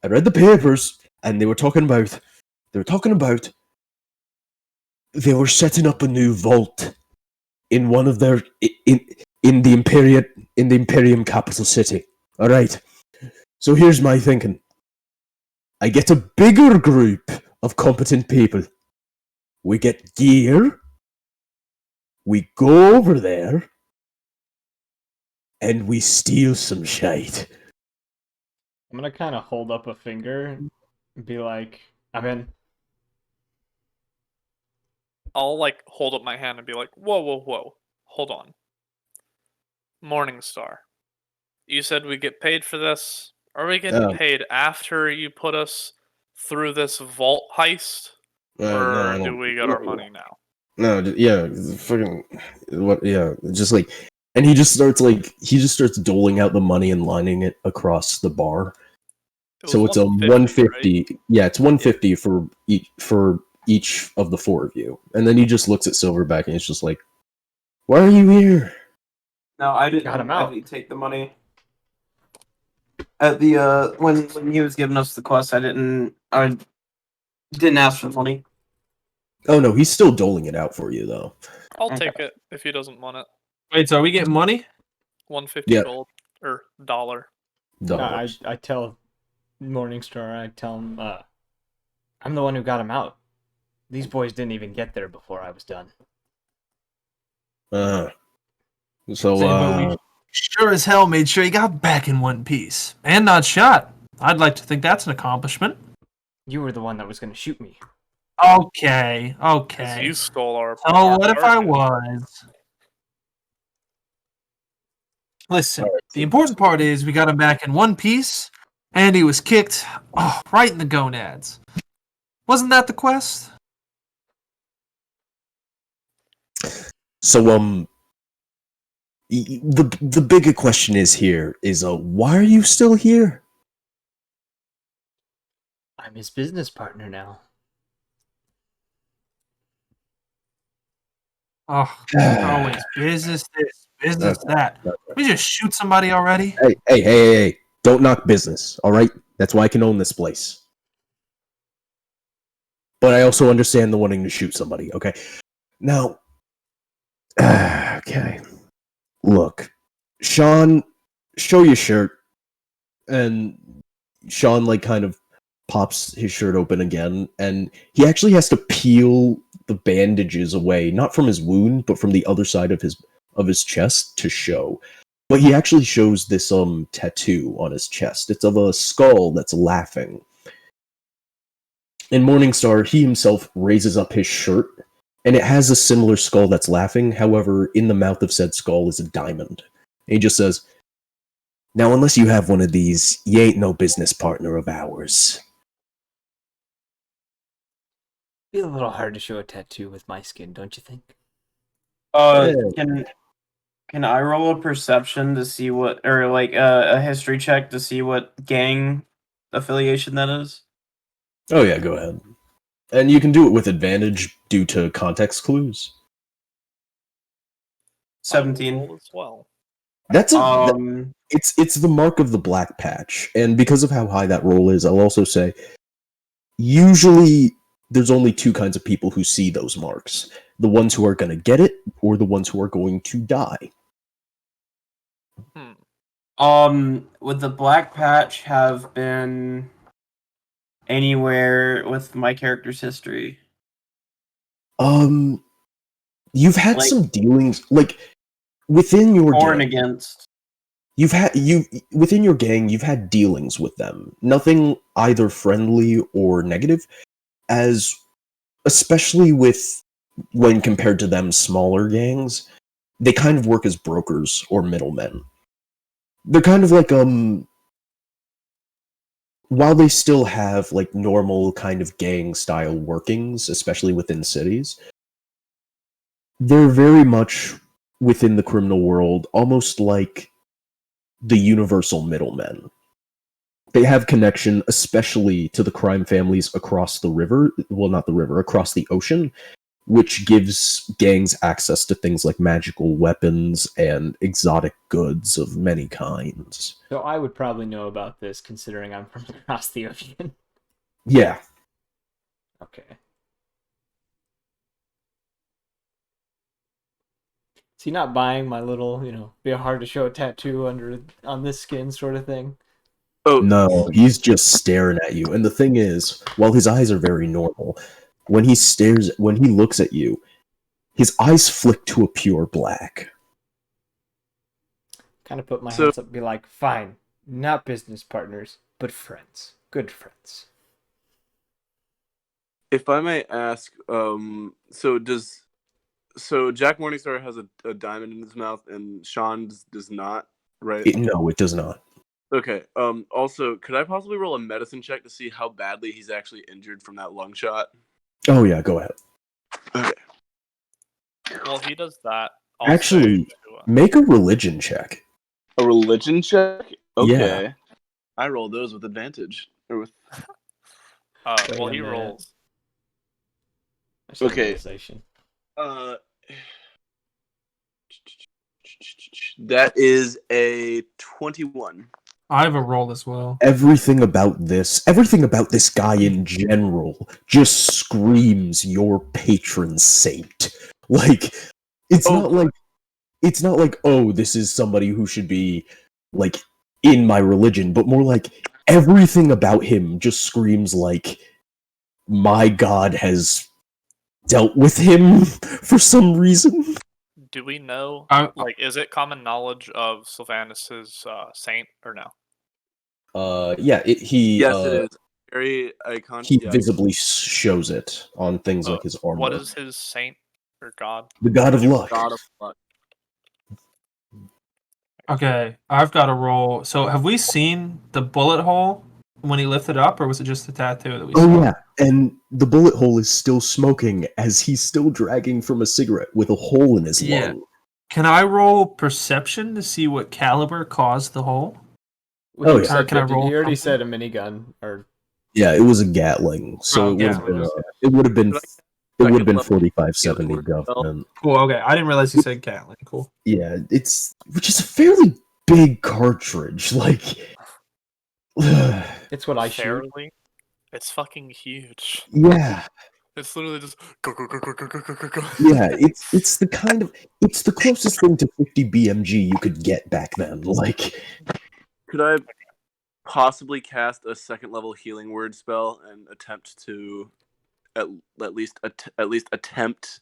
I read the papers, and they were talking about they were setting up a new vault in one of their in the Imperium capital city. All right. So here's my thinking. I get a bigger group of competent people. We get gear. We go over there, and we steal some shite. I'm gonna kind of hold up a finger and be like, I'm in. I'll like hold up my hand and be like, whoa, whoa, whoa. Hold on. Morningstar. You said we get paid for this. Are we getting paid after you put us through this vault heist? No, I Or do don't- we get our money now? No, yeah, fucking, what? Yeah, just like, and he just starts doling out the money and lining it across the bar. It So was it's a 150. right? Yeah, it's 150 for each of the four of you, and then he just looks at Silverback and he's just like, "Why are you here?" No, I didn't. Got him I out. didn't take the money. At the when he was giving us the quest, I didn't ask for the money. Oh no, he's still doling it out for you though. I'll Okay. take it if he doesn't want it. Wait, so are we getting money? 150 Yeah. gold or dollar. Dollars. I tell Morningstar, I tell him, I'm the one who got him out. These boys didn't even get there before I was done. So But we sure as hell made sure he got back in one piece and not shot. I'd like to think that's an accomplishment. You were the one that was going to shoot me. Okay, Because okay. you stole our. So our what if I bargain. was? Listen, the important part is we got him back in one piece, and he was kicked right in the gonads. Wasn't that the quest? So the bigger question is why are you still here? I'm his business partner now. Oh, always business this, business that. We just shoot somebody already. Hey! Don't knock business, all right? That's why I can own this place. But I also understand the wanting to shoot somebody. Okay, now, okay. Look, Sean, show your shirt, and Sean like kind of pops his shirt open again, and he actually has to peel the bandages away, not from his wound, but from the other side of his chest to show. But he actually shows this tattoo on his chest. It's of a skull that's laughing. In Morningstar, he himself raises up his shirt, and it has a similar skull that's laughing. However, in the mouth of said skull is a diamond. And he just says, "Now, unless you have one of these, you ain't no business partner of ours." Be a little hard to show a tattoo with my skin, don't you think? Can I roll a perception to see what, or like a history check to see what gang affiliation that is? Oh yeah, go ahead. And you can do it with advantage due to context clues. I will 17. roll as well. That's Um, it's the mark of the black patch, and because of how high that roll is, I'll also say usually there's only two kinds of people who see those marks: the ones who are going to get it, or the ones who are going to die. would the black patch have been anywhere with my character's history? You've had Like- some dealings, like within your For and gang. against. Within your gang, you've had dealings with them. Nothing either friendly or negative, as especially with when compared to them smaller gangs, they kind of work as brokers or middlemen. They're kind of like while they still have like normal kind of gang style workings, especially within cities, they're very much within the criminal world, almost like the universal middlemen. They have connection, especially to the crime families across the river. Well, not the river, across the ocean, which gives gangs access to things like magical weapons and exotic goods of many kinds. So I would probably know about this, considering I'm from across the ocean. Yeah. Okay. Is he not buying my little, be hard to show a tattoo on this skin sort of thing? Oh, No, he's just staring at you. And the thing is, while his eyes are very normal, when he looks at you, his eyes flick to a pure black. Kind of put my So- hands up and be like, fine, not business partners, but friends. Good friends. if I may ask, so Jack Morningstar has a diamond in his mouth and Sean does not, right? No, it does not. Okay. Also, could I possibly roll a medicine check to see how badly he's actually injured from that lung shot? Oh yeah, go ahead. Okay. Well, he does that. I'll Actually, say to, make a religion check. A religion check? Okay. Yeah. I roll those with advantage. Or with Wait well, a he minute. rolls. There's some Okay. realization. That is a 21. I have a roll as well. Everything about this guy in general just screams your patron saint. Like it's Oh. not like oh, this is somebody who should be like in my religion, but more like everything about him just screams like my god has dealt with him for some reason. Do we know? I, Is it common knowledge of Sylvanas' saint or no? Yeah, he Yes, it is. Very iconic. he Yeah. visibly shows it on things like his armor. What is his saint or god? The god of luck? God of luck. okay, I've got a roll. So, have we seen the bullet hole when he lifted up, or was it just the tattoo that we saw? Oh yeah, and the bullet hole is still smoking as he's still dragging from a cigarette with a hole in his Yeah. lung. Can I roll perception to see what caliber caused the hole? Oh, He yeah. said Can I that- roll He already something? said a minigun, or Yeah, it was a Gatling, so Oh, it would have Gatling, been okay. it would have been Like, it would have second been level 4570 healing word spell. government. Cool. Okay, I didn't realize you said Gatling. Cool. Yeah, which is a fairly big cartridge. Like, it's what I shoot. Fairly, it's fucking huge. yeah, It's literally just go go go go go go go go go. yeah. It's the closest thing to 50 BMG you could get back then. Like, Could I possibly cast a second level healing word spell and attempt to at least attempt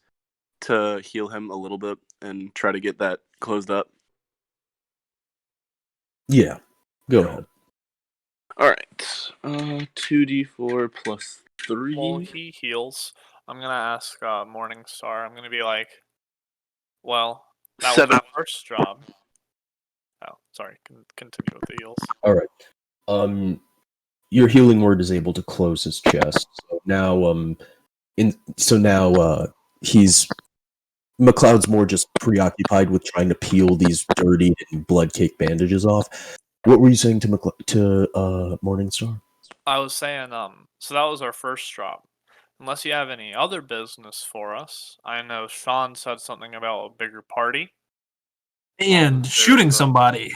to heal him a little bit and try to get that closed up? yeah, go ahead. All right. 2d4 plus 3. Well, he heals. I'm gonna ask Morningstar. I'm gonna be like, well, that was 7. the first job. Oh, sorry. Continue with the heals. All right. Your healing word is able to close his chest. So now, he's McLeod's more just preoccupied with trying to peel these dirty and blood-caked bandages off. What were you saying to Morningstar? I was saying, so that was our first job. Unless you have any other business for us, I know Sean said something about a bigger party. And there's shooting a- somebody.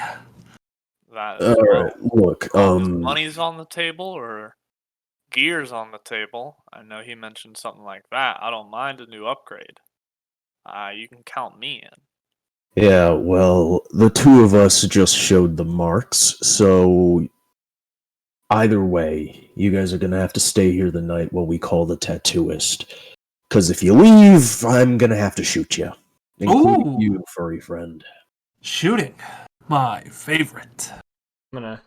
That All right, look. Is money's on the table or gear's on the table. I know he mentioned something like that. I don't mind a new upgrade. You can count me in. Yeah, well, the two of us just showed the marks, so either way, you guys are gonna have to stay here the night while we call the tattooist. Because if you leave, I'm gonna have to shoot you, including Ooh. you, furry friend. Shooting, my favorite. I'm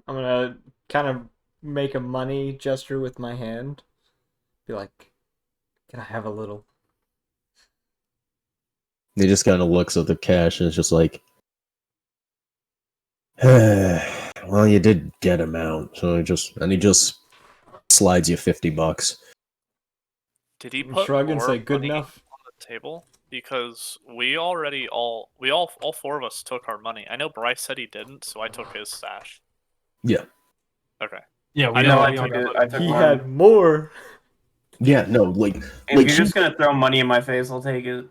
gonna kind of make a money gesture with my hand. Be like, can I have a little? He just kind of looks at the cash and is just like, well, you did get him out, so he just slides you $50. Did he I'm put shrug and more say, good money enough. on the table? Because all four of us took our money. I know Brice said he didn't, so I took his stash. Yeah. Okay. Yeah, I we know all, I we all took got it. I took He mine. had more. Yeah, no, like If like you're just gonna throw money in my face, I'll take it.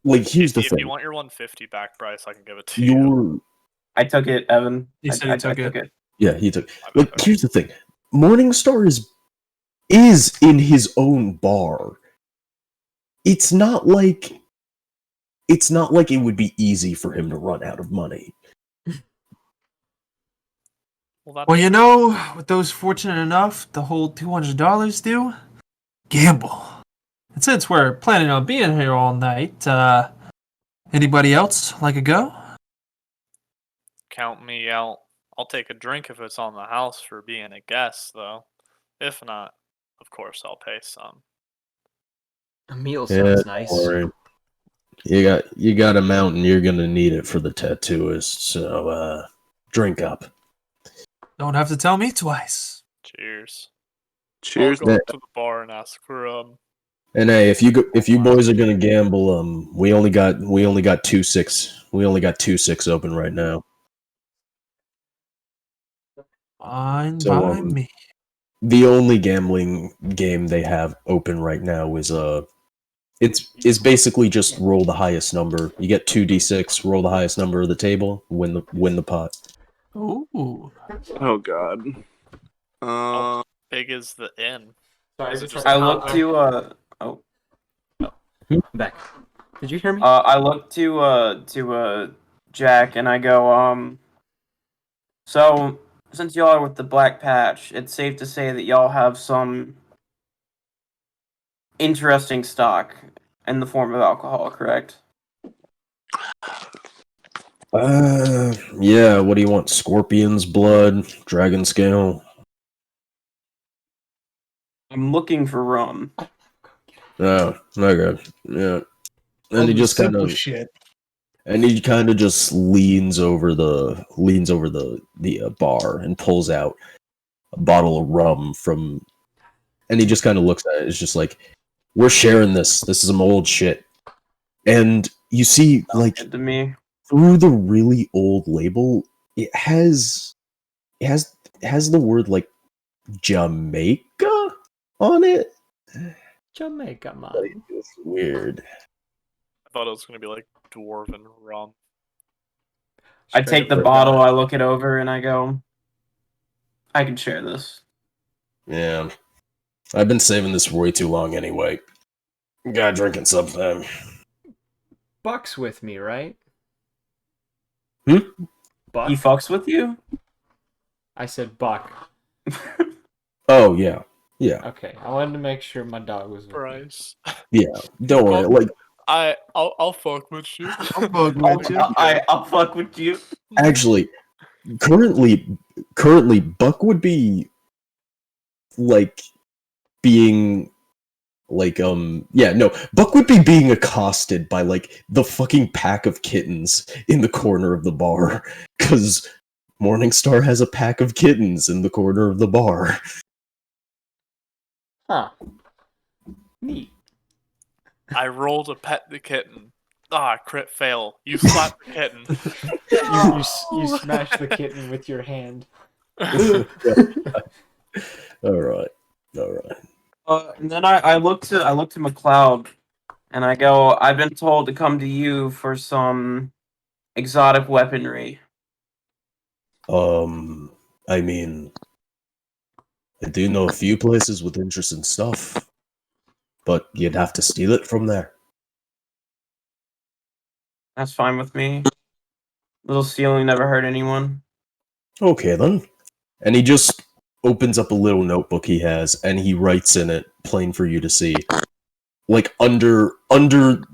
here's the If you thing. want your 150 back, Brice, I can give it to you. You're I took it, Evan. He said he took took it. yeah, he took My bad, like okay. here's the thing. Morningstar is in his own bar. It's not like it would be easy for him to run out of money. Well, you know, with those fortunate enough to hold $200 due, gamble. And since we're planning on being here all night, anybody else like a go? Count me out. I'll take a drink if it's on the house for being a guest, though. If not, of course I'll pay some. A meal Yeah, sounds don't nice. worry. You got a mountain, you're gonna need it for the tattooist, so drink up. Don't have to tell me twice. Cheers. Cheers. I'll go Yeah. up to the bar and ask for And hey, if you boys are gonna gamble, we only got 2-6. We only got 2-6 open right now. Fine So, by me. The only gambling game they have open right now is it's basically just roll the highest number. You get 2d6, roll the highest number of the table, win the pot. Ooh. Oh God. How big is the inn? Sorry, Is it just just I like- looked to I'm back. Did you hear me? I looked to Jack and I go, so since y'all are with the Black Patch, it's safe to say that y'all have some interesting stock in the form of alcohol, correct? Yeah, what do you want? Scorpion's blood, dragon scale? I'm looking for rum. Oh, okay. Yeah. And he just kind of shit. and he kind of just leans over the bar and pulls out a bottle of rum from, and he just kind of looks at it. It's just like, we're sharing this. This is some old shit. And you see, like, Good to me. through the really old label, it has the word like Jamaica on it. Jamaica, man. It's weird. I thought it was gonna be like dwarven rum. I take the bottle, I look it over, and I go, I can share this. Yeah. I've been saving this for way too long anyway. Gotta drinking sometime. Buck's with me, right? Hmm? Buck? He fucks with you? I said Buck. Oh, yeah. Yeah. Okay, I wanted to make sure my dog was with me. Brice. Yeah. Don't worry. Like, I'll fuck with you. I'll fuck with you. actually, currently, Buck would be, like, being... Like, yeah, no, Buck would be being accosted by, like, the fucking pack of kittens in the corner of the bar. Because Morningstar has a pack of kittens in the corner of the bar. Huh. Neat. I rolled a pet the kitten. Ah, crit fail. You slapped the kitten. You smash the kitten with your hand. Alright. And then I look to McLeod, and I go, I've been told to come to you for some exotic weaponry. I mean, I do know a few places with interesting stuff, but you'd have to steal it from there. That's fine with me. Little stealing never hurt anyone. Okay then. And he just opens up a little notebook he has, and he writes in it, plain for you to see, like under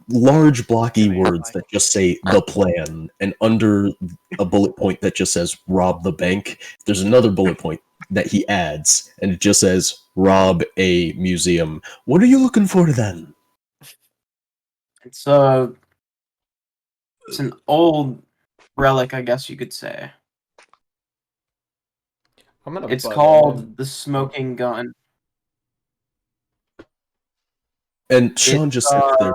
large blocky words that just say the plan, and under a bullet point that just says rob the bank, there's another bullet point that he adds, and it just says rob a museum. What are you looking for then? It's an old relic, I guess you could say. I'm gonna. It's butt called in. the smoking gun. And Sean just sits there.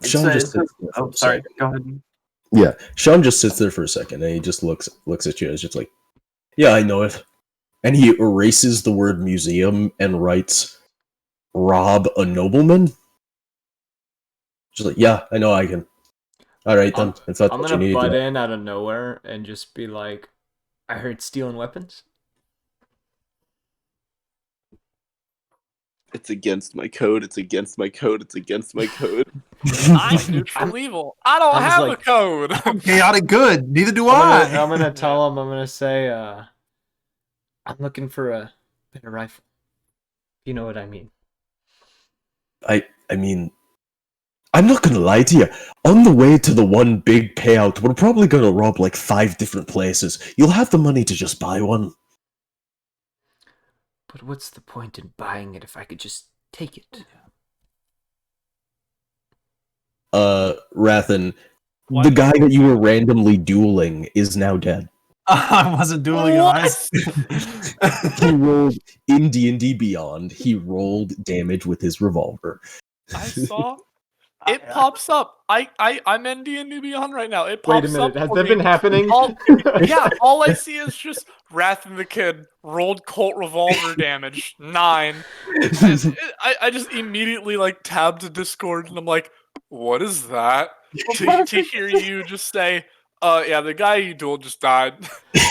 Sean just sits there for a sorry. second. Go ahead. Yeah, Sean just sits there for a second, and he just looks at you. It's just like, yeah, I know it. And he erases the word museum and writes, rob a nobleman? Just like, yeah, I know I can. Alright then, if that's I'm what you gonna need. butt in out of nowhere and just be like, I heard stealing weapons. It's against my code. It's against my code. It's against my code. I'm neutral evil. I don't I'm just have like- a code. I'm chaotic good. Neither do I'm I. gonna tell him. I'm gonna say, I'm looking for a better rifle. You know what I mean? I mean, I'm not gonna lie to you. On the way to the one big payout, we're probably gonna rob like 5 different places. You'll have the money to just buy one. But what's the point in buying it if I could just take it? Rathen, What? the guy that you were randomly dueling is now dead. I wasn't dueling him. He rolled in D&D Beyond. He rolled damage with his revolver. I saw. It pops up. I'm in D&D Beyond right now. It pops Wait a minute. up Has for that me. been happening? Yeah, all I see is just Rathen the Kid rolled Colt revolver damage 9. And I just immediately like tabbed to Discord and I'm like, what is that? To hear you just say, yeah, the guy you dueled just died.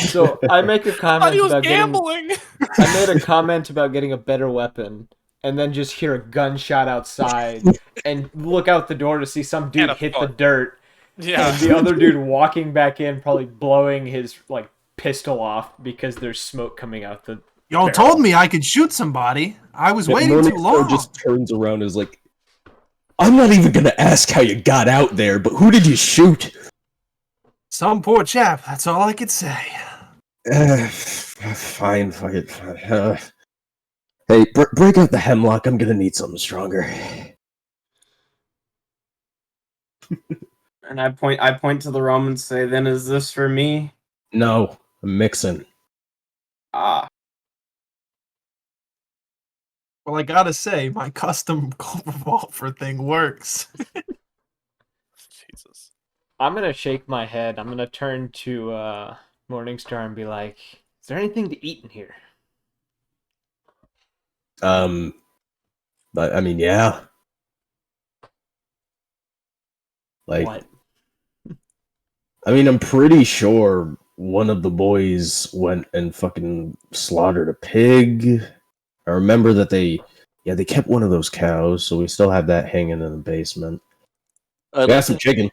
So I make a I thought comment he was about gambling. I made a comment about getting a better weapon, and then just hear a gunshot outside, and look out the door to see some dude And a hit the thud. dirt, Yeah. and the other dude walking back in, probably blowing his like pistol off because there's smoke coming out the. Y'all barrel. told me I could shoot somebody. I was But waiting too Morningstar long. just turns around and is like, I'm not even gonna ask how you got out there, but who did you shoot? Some poor chap. That's all I could say. Fine, fuck it. Hey, break out the hemlock. I'm gonna need something stronger. And I point to the rum and say, then is this for me? No, I'm mixing. Ah. Well, I gotta say, my custom Colt revolver thing works. Jesus. I'm gonna shake my head. I'm gonna turn to Morningstar and be like, "Is there anything to eat in here?" But I mean, yeah. Like, What? I mean, I'm pretty sure one of the boys went and fucking slaughtered a pig. I remember that they kept one of those cows, so we still have that hanging in the basement. I'd We like got some to- chicken.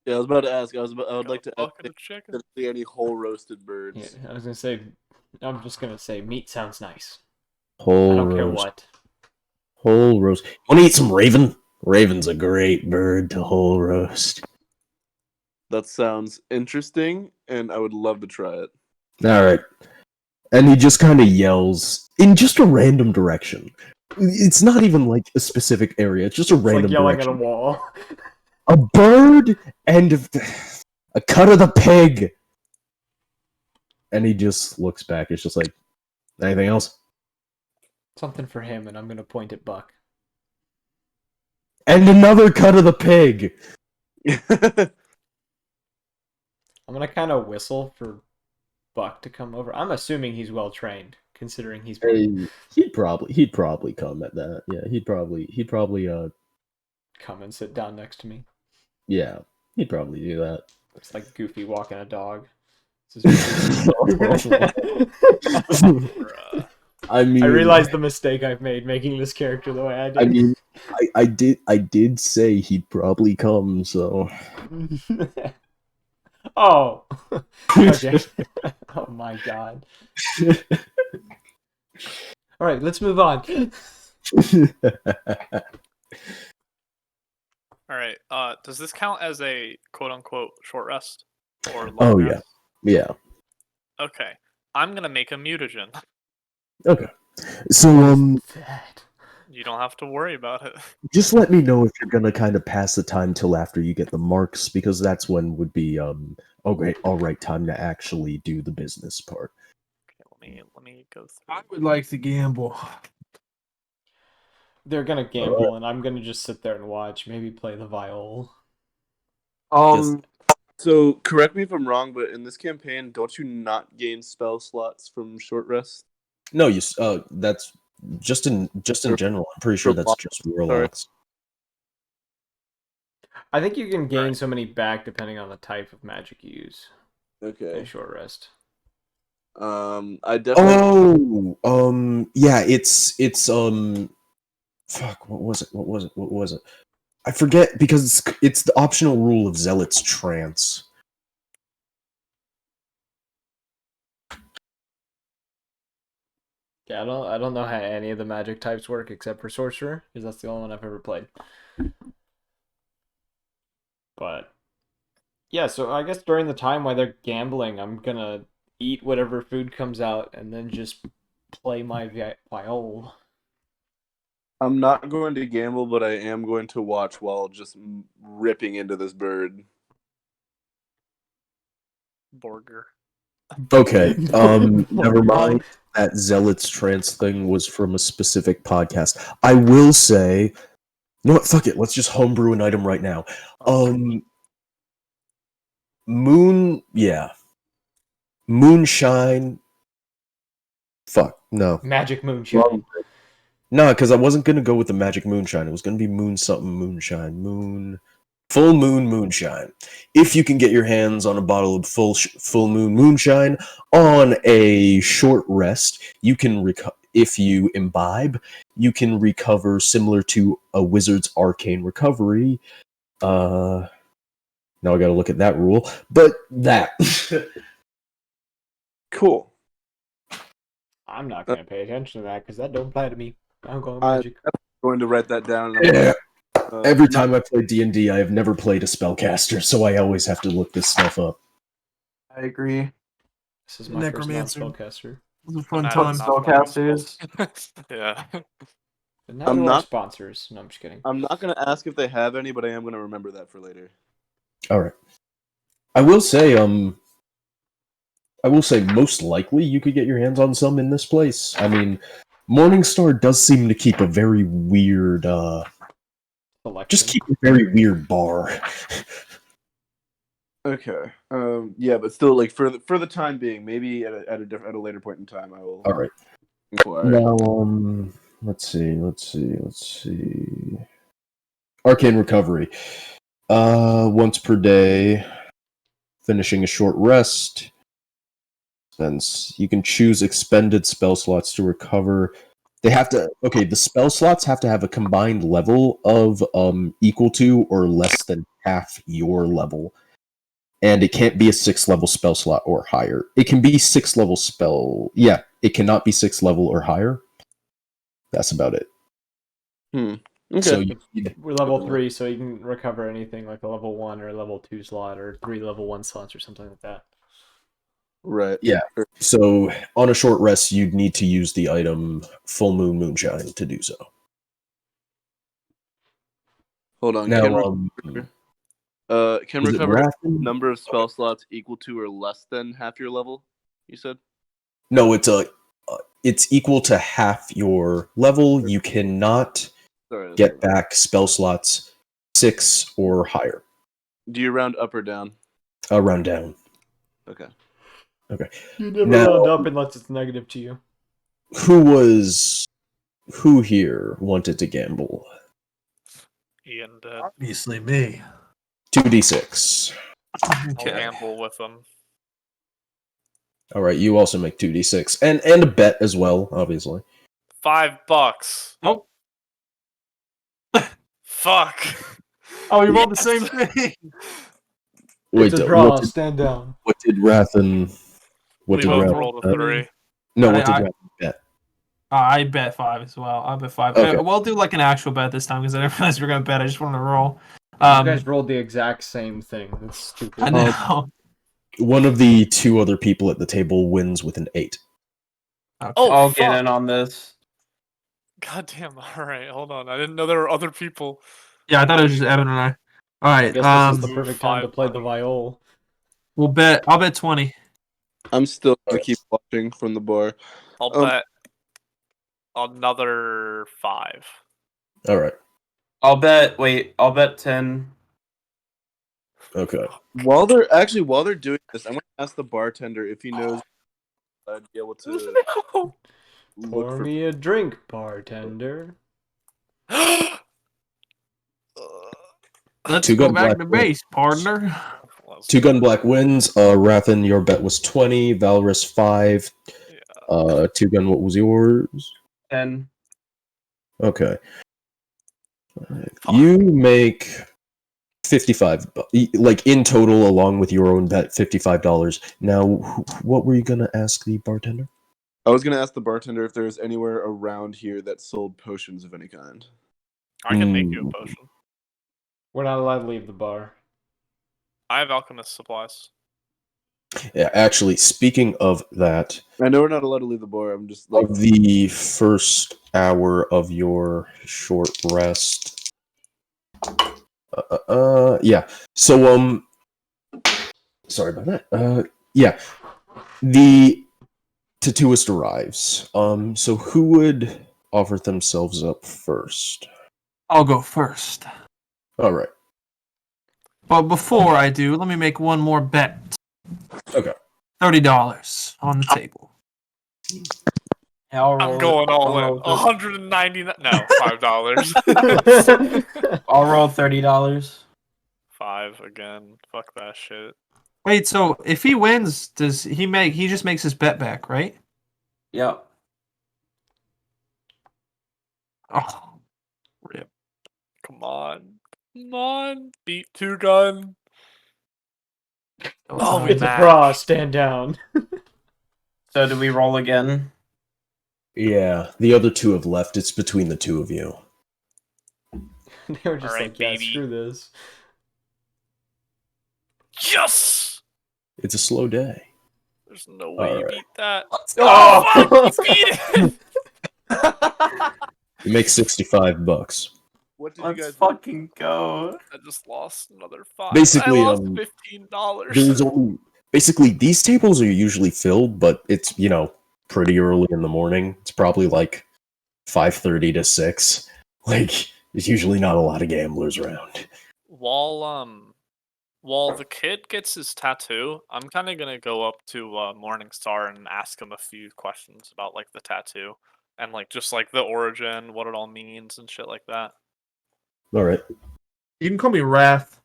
Yeah, I was about to ask. I would like to ask Bucket of if chicken. there's any whole roasted birds. Yeah, I was gonna say. I'm just gonna say meat sounds nice. I Whole don't care roast. what. Whole roast. Want to eat some raven? Raven's a great bird to whole roast. That sounds interesting, and I would love to try it. All right. And he just kind of yells in just a random direction. It's not even like a specific area. It's just a It's random like yelling direction. at a wall. A bird and a cut of the pig. And he just looks back. It's just like, anything else? Something for him, and I'm gonna point at Buck. And another cut of the pig. I'm gonna kind of whistle for Buck to come over. I'm assuming he's well trained, considering he's been He'd probably come at that. Yeah, he'd probably come and sit down next to me. yeah, he'd probably do that. It's like Goofy walking a dog. This Bruh. I mean, I realized the mistake I've made making this character the way I did. I mean, I did say he'd probably come, so Oh. Okay. Oh my god. All right, let's move on. All right. Does this count as a quote unquote short rest or long Oh, rest? yeah. Okay. I'm gonna make a mutagen. Okay. So, That. You don't have to worry about it. just let me know if you're gonna kind of pass the time till after you get the marks, because that's when would be okay, all right time to actually do the business part. Okay, let me go through. I would like to gamble. They're gonna gamble, and I'm gonna just sit there and watch. Maybe play the viol. So correct me if I'm wrong, but in this campaign, don't you not gain spell slots from short rest? No, that's just in general. I'm pretty sure that's just warlocks. I think you can gain so many back depending on the type of magic you use in Okay. short rest. I definitely. Yeah, it's fuck. What was it? I forget because it's the optional rule of Zealot's Trance. Yeah, I don't know how any of the magic types work except for sorcerer, because that's the only one I've ever played. But yeah, so I guess during the time while they're gambling, I'm gonna eat whatever food comes out and then just play my viol. I'm not going to gamble, but I am going to watch while just ripping into this bird. Borger. Okay, never mind. That Zealot's Trance thing was from a specific podcast. I will say, you know what? Fuck it. Let's just homebrew an item right now. Moonshine. Fuck no. Magic moonshine. No, because I wasn't gonna go with the magic moonshine. It was gonna be moon something moonshine. Full moon moonshine. If you can get your hands on a bottle of full moon moonshine on a short rest, you can if you imbibe, you can recover similar to a wizard's arcane recovery. Now I gotta look at that rule, but that. Cool. I'm not gonna pay attention to that because that don't apply to me. I'm going I'm magic. going to write that down. Yeah. Every time I play D&D, I have never played a spellcaster, so I always have to look this stuff up. I agree. This is my first Necromancer. non-spellcaster. It was a fun Imagine time. not playing Spellcasters. Yeah. And now they're all sponsors. No, I'm just kidding. I'm not going to ask if they have any, but I am going to remember that for later. All right. I will say most likely you could get your hands on some in this place. I mean, Morningstar does seem to keep a very weird just keep a very weird bar. Okay. Yeah, but still, like for the time being, maybe at a later point in time, I will. All right. Inquire. Now, let's see. Arcane recovery. Once per day. Finishing a short rest. Then you can choose expended spell slots to recover. They have to. Okay, the spell slots have to have a combined level of equal to or less than half your level. And it can't be a 6th level spell slot or higher. It can be 6th level spell. Yeah, it cannot be 6th level or higher. That's about it. Okay. So we're level 3, so you can recover anything like a level 1 or a level 2 slot or 3 level 1 slots or something like that. Right. Yeah. So on a short rest, you'd need to use the item Full Moon Moonshine to do so. Hold on. Now, can recover number of spell slots equal to or less than half your level? You said. No, it's equal to half your level. You cannot get back spell slots 6 or higher. Do you round up or down? Round down. Okay. You never round up unless it's negative to you. Who here wanted to gamble? Ian did. Obviously me. 2d6. I'll gamble with them. All right, you also make 2d6 and a bet as well, obviously. $5. Nope. Fuck. Oh, you rolled the same thing. It's a draw. Stand down. What did Rathen? We both rolled a 3. No, what did Rathen bet? I bet 5 as well. I'll bet 5. Okay. We'll do like an actual bet this time because I didn't realize we were gonna bet. I just wanted to roll. You guys rolled the exact same thing. That's stupid. I know. One of the two other people at the table wins with an 8. Okay. Oh, I'll fuck. get in on this. God damn. All right, hold on. I didn't know there were other people. Yeah, I thought it was just Evan and I. All I right. guess this is the perfect time to 5 play the money. viol. We'll bet. I'll bet 20. I'm still gonna keep watching from the bar. I'll bet another 5. All right. I'll bet 10. Okay. While they're doing this, I'm gonna ask the bartender if he knows I'd be able to look Pour for. me a drink, bartender. Let's Two go gun back black to wins. base, partner. Two gun black wins. Rathen, your bet was 20. Valrus 5. Two gun, what was yours? 10. Okay. You make 55, like in total, along with your own bet, $55. Now, what were you gonna ask the bartender? I was gonna ask the bartender if there's anywhere around here that sold potions of any kind. I can make you a potion. We're not allowed to leave the bar. I have alchemist supplies. Yeah, actually, speaking of that, I know we're not allowed to leave the bar. I'm just like of the first hour of your short rest. Yeah. So, sorry about that. Yeah. The tattooist arrives. So who would offer themselves up first? I'll go first. All right. But before I do, let me make one more bet. Okay. $30 on the table. I'm going all in. I'll roll 199. No, $5. I'll roll $30. 5 again. Fuck that shit. Wait, so if he wins, does he make? He just makes his bet back, right? Yep. Oh, rip. Come on. Come on. Beat 2 gun. Oh, we It's a match. bra. Stand down. So do we roll again? Yeah, the other two have left. It's between the two of you. They were just Alright, like, yeah, baby. screw this. Yes! It's a slow day. There's no way you Alright. beat that. Oh! Fuck! You beat it! You make $65. what did you Let's guys fucking go. I just lost another 5. Basically, I lost $15. There's only basically these tables are usually filled, but it's pretty early in the morning. It's probably like 5:30 to 6. Like there's usually not a lot of gamblers around. While the kid gets his tattoo, I'm kind of gonna go up to Morningstar and ask him a few questions about like the tattoo and like just like the origin, what it all means, and shit like that. All right. You can call me Wrath.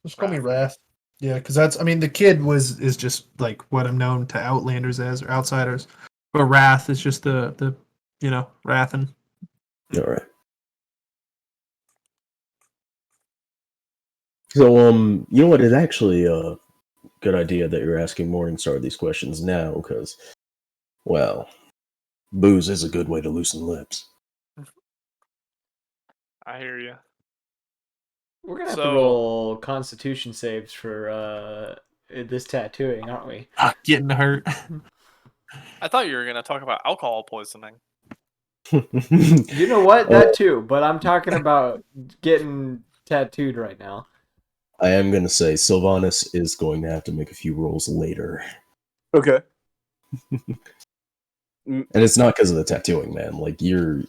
Just call me Wrath. Yeah, because the kid is just like what I'm known to Outlanders as or Outsiders, but Wrath is just the Rathen. All right. So you know what? It's actually a good idea that you're asking Morningstar these questions now, because, well, booze is a good way to loosen lips. I hear you. We're gonna have to So- roll Constitution saves for this tattooing, aren't we? Getting hurt. I thought you were gonna talk about alcohol poisoning. You know what? That too. But I'm talking about getting tattooed right now. I am going to say Sylvanas is going to have to make a few rolls later. Okay. And it's not because of the tattooing, man. Like, you're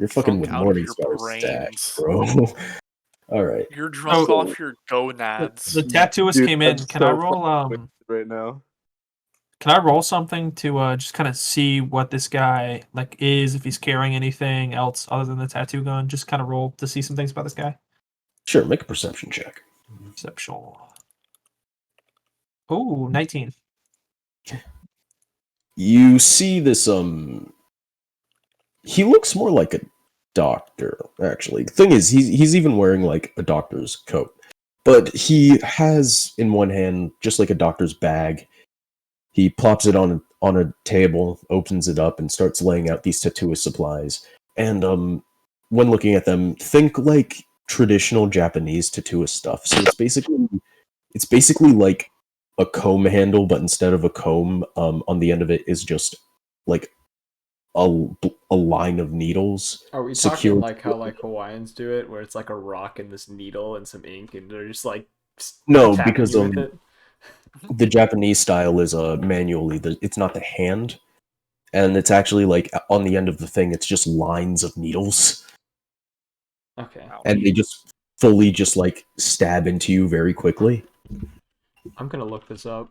fucking Drunk with out of your Morningstar stacked, brains. bro. All right. You're drunk Oh. off your gonads. The tattooist Dude, came in. I'm Can I so roll? fucking right now? Can I roll something to just kind of see what this guy like is? If he's carrying anything else other than the tattoo gun, just kind of roll to see some things about this guy. Sure, make a perception check. Perceptual. Oh, 19. You see this, he looks more like a doctor, actually. The thing is, he's even wearing, like, a doctor's coat. But he has, in one hand, just like a doctor's bag. He plops it on on a table, opens it up, and starts laying out these tattooist supplies. And when looking at them, think like traditional Japanese tattooist stuff. So it's basically like a comb handle, but instead of a comb, on the end of it is just like a line of needles. Are we talking secured like how like Hawaiians do it, where it's like a rock and this needle and some ink, and they're just like No, tapping because you with it? the Japanese style is manually. It's not the hand, and it's actually like on the end of the thing. It's just lines of needles, Okay, and they just fully just like stab into you very quickly. I'm gonna look this up.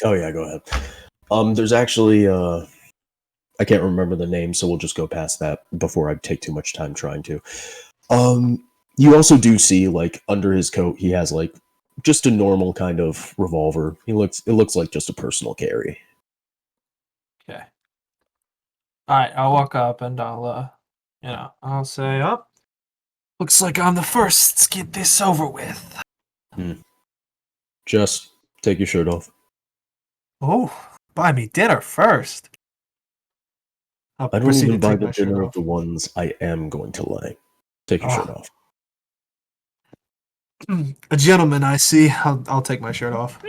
Oh yeah, go ahead. There's actually I can't remember the name, so we'll just go past that before I take too much time trying to. You also do see like under his coat he has like just a normal kind of revolver. It looks like just a personal carry. Okay. All right, I'll walk up and I'll say, "Oh, looks like I'm the first. Let's get this over with." Just take your shirt off. Oh, buy me dinner first. I'll I don't proceed even to buy take the my shirt dinner of off. the ones I am going to lay. Take your shirt Ah. off. A gentleman, I see. I'll take my shirt off.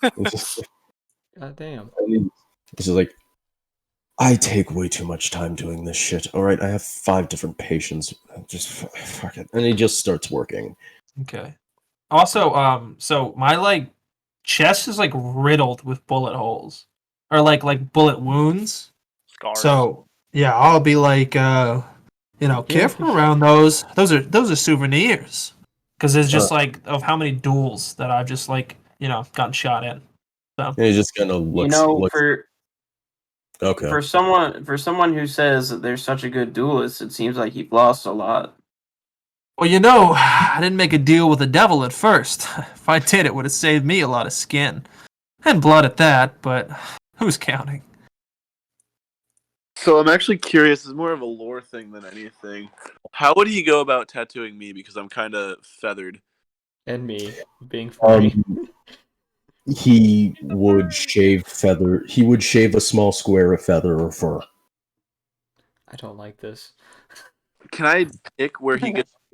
God damn. This is like, I take way too much time doing this shit. All right, I have 5 different patients. Just fuck it, and he just starts working. Okay. Also, so my like chest is like riddled with bullet holes, or like bullet wounds. Scars. So yeah, I'll be like, careful around those. Those are souvenirs. Because it's just like of how many duels that I've just like gotten shot in. So And he just kind of looks. Okay. For someone who says that they're such a good duelist, it seems like you've lost a lot. well, I didn't make a deal with the devil at first. If I did, it would have saved me a lot of skin and blood at that. But who's counting? So I'm actually curious. It's more of a lore thing than anything. How would he go about tattooing me? Because I'm kind of feathered. And me being furry. He would shave feather. He would shave a small square of feather or fur. I don't like this. Can I pick where he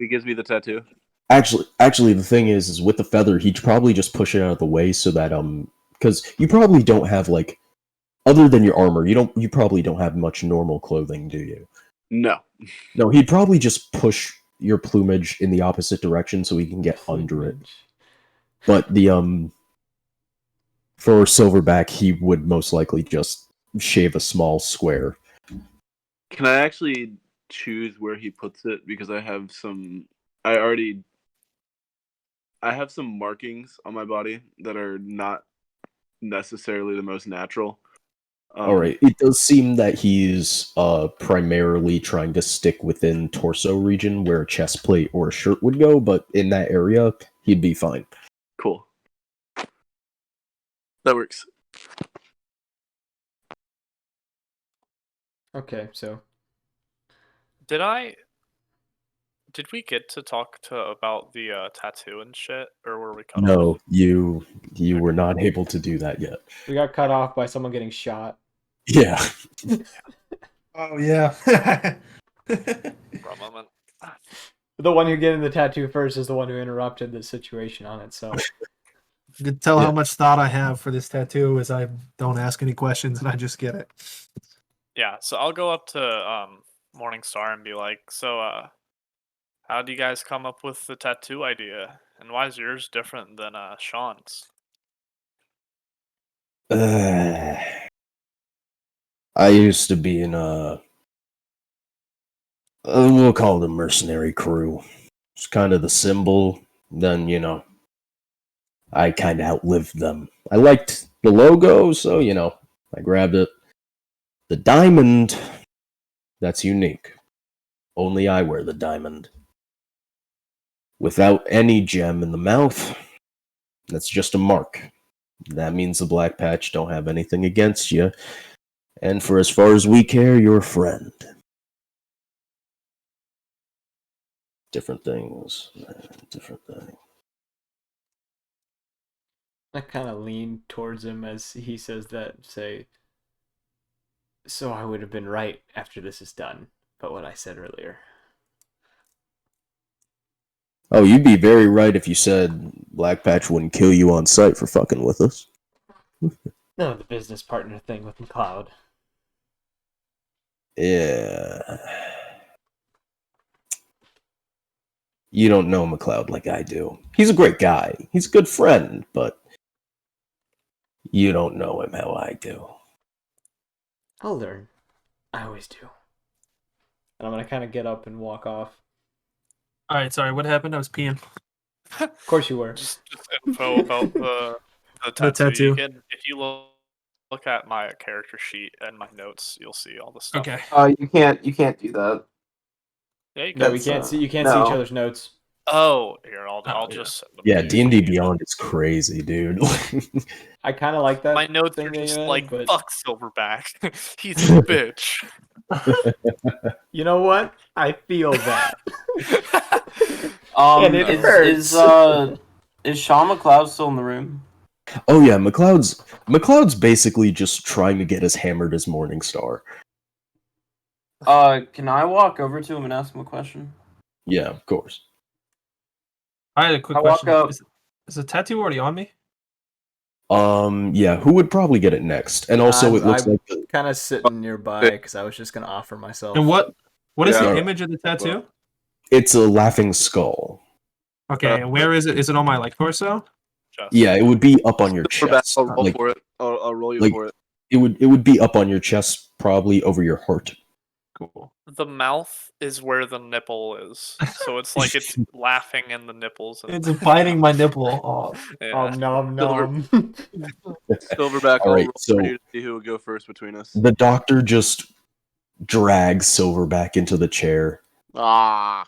gives me the tattoo? Actually, the thing is with the feather, he'd probably just push it out of the way so that because you probably don't have like, other than your armor, you probably don't have much normal clothing, do you? No. No, he'd probably just push your plumage in the opposite direction so he can get under it. But for Silverback, he would most likely just shave a small square. Can I actually choose where he puts it? Because I have some markings on my body that are not necessarily the most natural. Alright, it does seem that he's primarily trying to stick within torso region where a chest plate or a shirt would go, but in that area, he'd be fine. Cool. That works. Okay, so Did we get to talk about the tattoo and shit, or were we cut No, off? you were not able to do that yet. we got cut off by someone getting shot. Yeah. Oh yeah. For a moment. The one who getting the tattoo first is the one who interrupted the situation on itself. You can tell Yeah. how much thought I have for this tattoo as I don't ask any questions and I just get it. Yeah, so I'll go up to Morningstar and be like, so how do you guys come up with the tattoo idea? And why is yours different than Sean's? I used to be in we'll call it a mercenary crew. It's kind of the symbol. Then, I kind of outlived them. I liked the logo, so, I grabbed it. The diamond, that's unique. Only I wear the diamond. Without any gem in the mouth, that's just a mark. That means the Black Patch don't have anything against you. And for as far as we care, you're a friend. Different things. Different things. I kind of lean towards him as he says that. Say, so I would have been right after this is done, but what I said earlier. Oh, you'd be very right if you said Black Patch wouldn't kill you on sight for fucking with us. No, the business partner thing with McLeod. Yeah. You don't know McLeod like I do. He's a great guy. He's a good friend, but you don't know him how I do. I'll learn. I always do. And I'm gonna kind of get up and walk off. All right, sorry. What happened? I was peeing. Of course you were. Just info about the tattoo. tattoo. You can, if you look at my character sheet and my notes, you'll see all the stuff. Okay. You can't do that. Yeah, you No, can. we That's, can't see. You can't see each no. other's notes. Oh, here I'll Oh, just send them Yeah, to you. D&D Beyond is crazy, dude. I kind of like that. My notes thing are that just you had, like, but fuck Silverback. He's a bitch. you know what? I feel that. And And it hurts. is Sean McLeod still in the room? Oh yeah, McLeod's basically just trying to get as hammered as Morningstar. Can I walk over to him and ask him a question? Yeah, of course. I had a quick I walk question. up. Is the tattoo already on me? Yeah, who would probably get it next? And also, it looks I'm like kind of sitting nearby because I was just gonna offer myself. And what is Yeah. the image of the tattoo? it's a laughing skull. Okay, and where is it? Is it on my like torso? Just. Yeah, it would be up on your Silverback, chest. I'll roll Like, for it. I'll roll you like- for it. it would be up on your chest, probably over your heart. Cool. The mouth is where the nipple is, so it's like it's laughing and the nipples. And It's biting my nipple. Oh, Yeah. nom nom. Silverback, All I'll right, roll so- for you to see who will go first between us. The doctor just drags Silverback into the chair. Ah.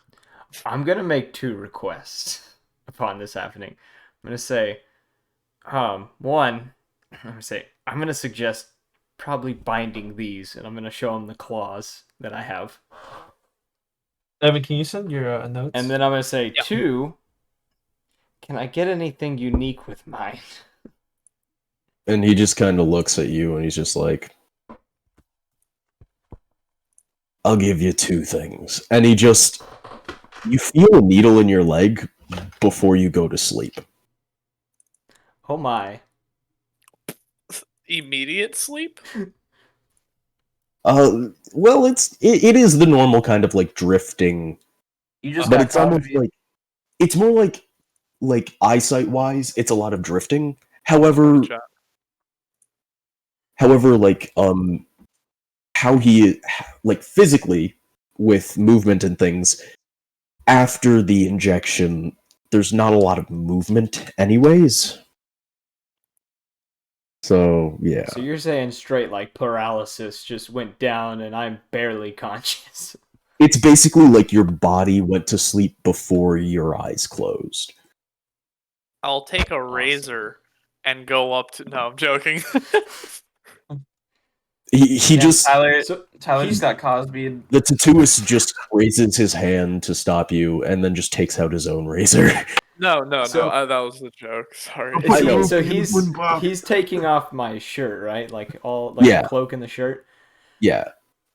I'm gonna make 2 requests upon this happening. I'm gonna say, one, I'm gonna suggest probably binding these, and I'm gonna show him the claws that I have, Evan, can you send your notes? and then I'm gonna say, Yeah. 2, can I get anything unique with mine? And he just kind of looks at you and he's just like, I'll give you 2 things. And you feel a needle in your leg before you go to sleep. Oh my. Immediate sleep? Well, it is the normal kind of like drifting, You just but got it's almost coffee. like, it's more like eyesight wise, it's a lot of drifting. However, Chat. like how he like physically with movement and things after the injection, there's not a lot of movement anyways. So yeah. So you're saying straight like paralysis just went down and I'm barely conscious. It's basically like your body went to sleep before your eyes closed. I'll take a razor and go up to. No, I'm joking. He Yeah, just Tyler So just he's- got Cosby. the tattooist just raises his hand to stop you and then just takes out his own razor. No, So- that was a joke. Sorry. I know. So Wooden box. he's taking off my shirt, right? Like all like Yeah. the cloak and the shirt. Yeah.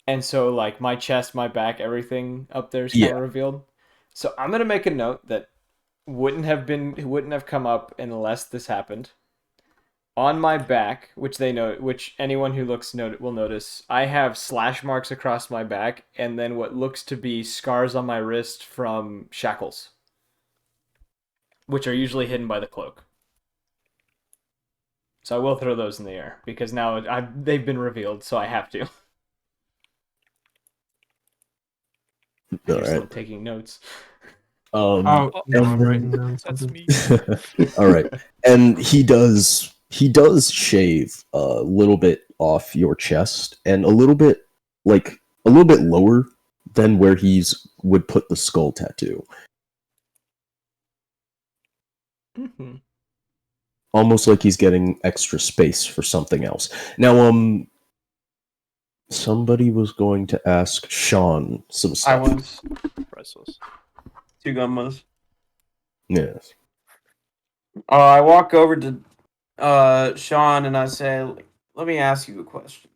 And so like my chest, my back, everything up there is kind of revealed. So I'm gonna make a note that wouldn't have come up unless this happened. On my back, which anyone who looks will notice, I have slash marks across my back, and then what looks to be scars on my wrist from shackles, which are usually hidden by the cloak. So I will throw those in the air because now they've been revealed, so I have to. All You're still right. taking notes. Oh, And no, I'm then- writing down That's something. me. All right. And he does shave a little bit off your chest and a little bit lower than where would put the skull tattoo. Mm-hmm. Almost like he's getting extra space for something else. Now, somebody was going to ask Sean some I stuff. was. Priceless. 2 gummas. Yes. I walk over to Sean, and I say, let me ask you a question.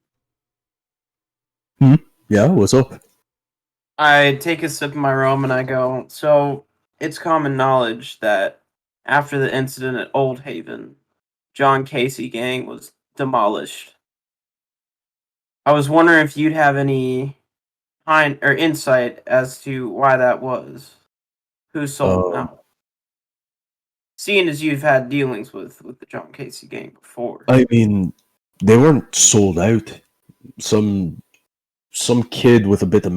Yeah, what's up? I take a sip of my rum and I go, so it's common knowledge that after the incident at Old Haven, John Casey gang was demolished. I was wondering if you'd have any insight as to why that was. Who sold them out? Seeing as you've had dealings with the John Casey gang before. I mean, they weren't sold out. Some kid with a bit of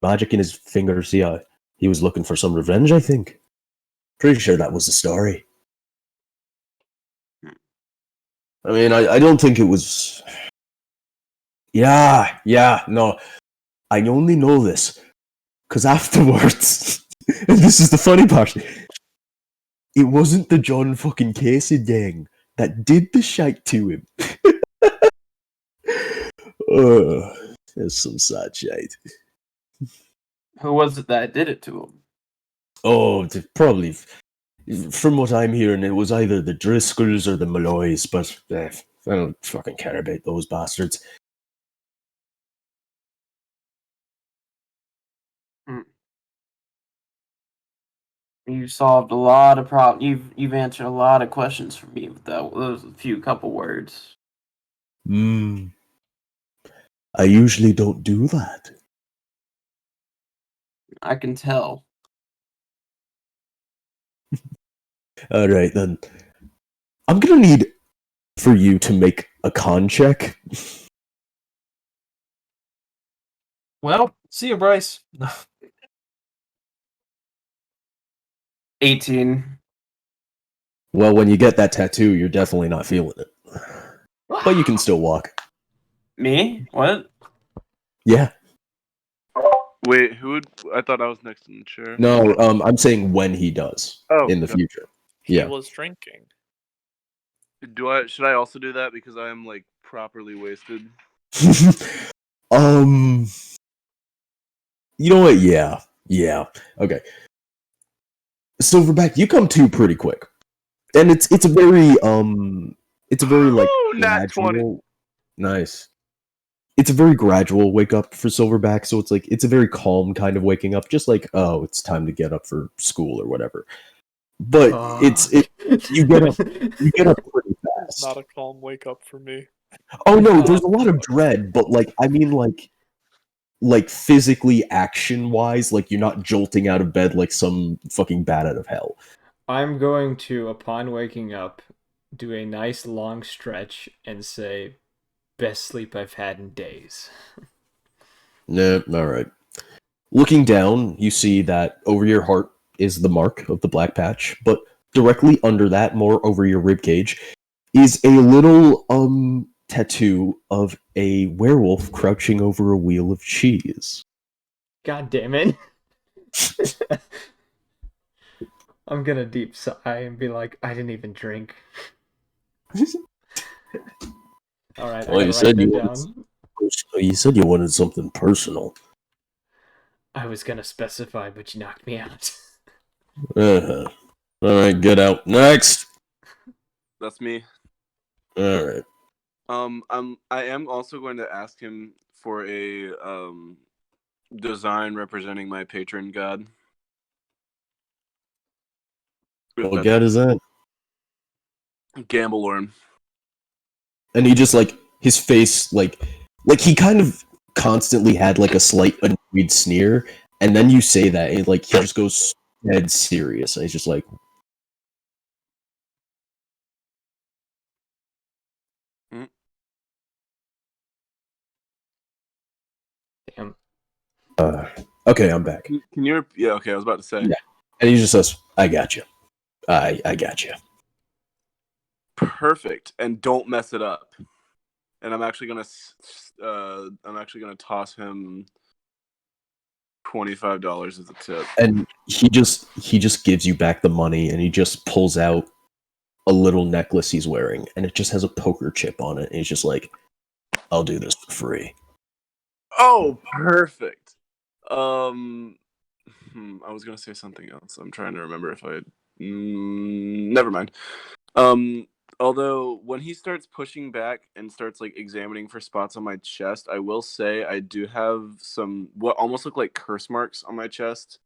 magic in his fingers. Yeah, he was looking for some revenge. I think. Pretty sure that was the story. I mean, I don't think it was. Yeah, no. I only know this because afterwards, and this is the funny part, it wasn't the John fucking Casey gang that did the shite to him. There's some sad shite. Who was it that did it to him? Oh, probably. From what I'm hearing, it was either the Driscolls or the Malloys, but I don't fucking care about those bastards. You solved a lot of problems. You've answered a lot of questions for me with those couple words. I usually don't do that. I can tell. All right, then. I'm gonna need for you to make a con check. Well, see you, Brice. 18. Well, when you get that tattoo, you're definitely not feeling it. But you can still walk. Me? What? Yeah. Wait, who would? I thought I was next in the chair. No, I'm saying when he does in the future. He Yeah. was drinking. Should I also do that because I am like properly wasted? You know what? Yeah. Okay. Silverback, you come to pretty quick, and it's a very like Nat 20. gradual. Nice. It's a very gradual wake up for Silverback, so it's like it's a very calm kind of waking up, just like, oh, it's time to get up for school or whatever. But you get up pretty It's fast. not a calm wake up for me. Oh no, there's a lot of dread, but like I mean like physically action wise, like you're not jolting out of bed like some fucking bat out of hell. I'm going to, upon waking up, do a nice long stretch and say, best sleep I've had in days. Nah, alright. Looking down, you see that over your heart is the mark of the black patch, but directly under that, more over your rib cage, is a little tattoo of a werewolf crouching over a wheel of cheese. God damn it. I'm gonna deep sigh and be like, I didn't even drink. Alright, Well, I gotta write that down. You said you wanted something personal. I was gonna specify, but you knocked me out. Alright, get out. Next! That's me. Alright. I am also going to ask him for a design representing my patron god. What god is that? Gamblerm. And he just like his face like he kind of constantly had like a slight annoyed sneer, and then you say that and like he just goes dead serious and he's just like Damn. okay, I'm back. Can you yeah, okay, I was about to say. Yeah. And he just says, I got you. I got you. Perfect. And don't mess it up. And I'm actually gonna toss him $25 as a tip. And he just gives you back the money and he just pulls out a little necklace he's wearing and it just has a poker chip on it and he's just like, I'll do this for free. Oh, perfect. I was gonna say something else. I'm trying to remember if I never mind. Although when he starts pushing back and starts like examining for spots on my chest, I will say I do have some what almost look like curse marks on my chest.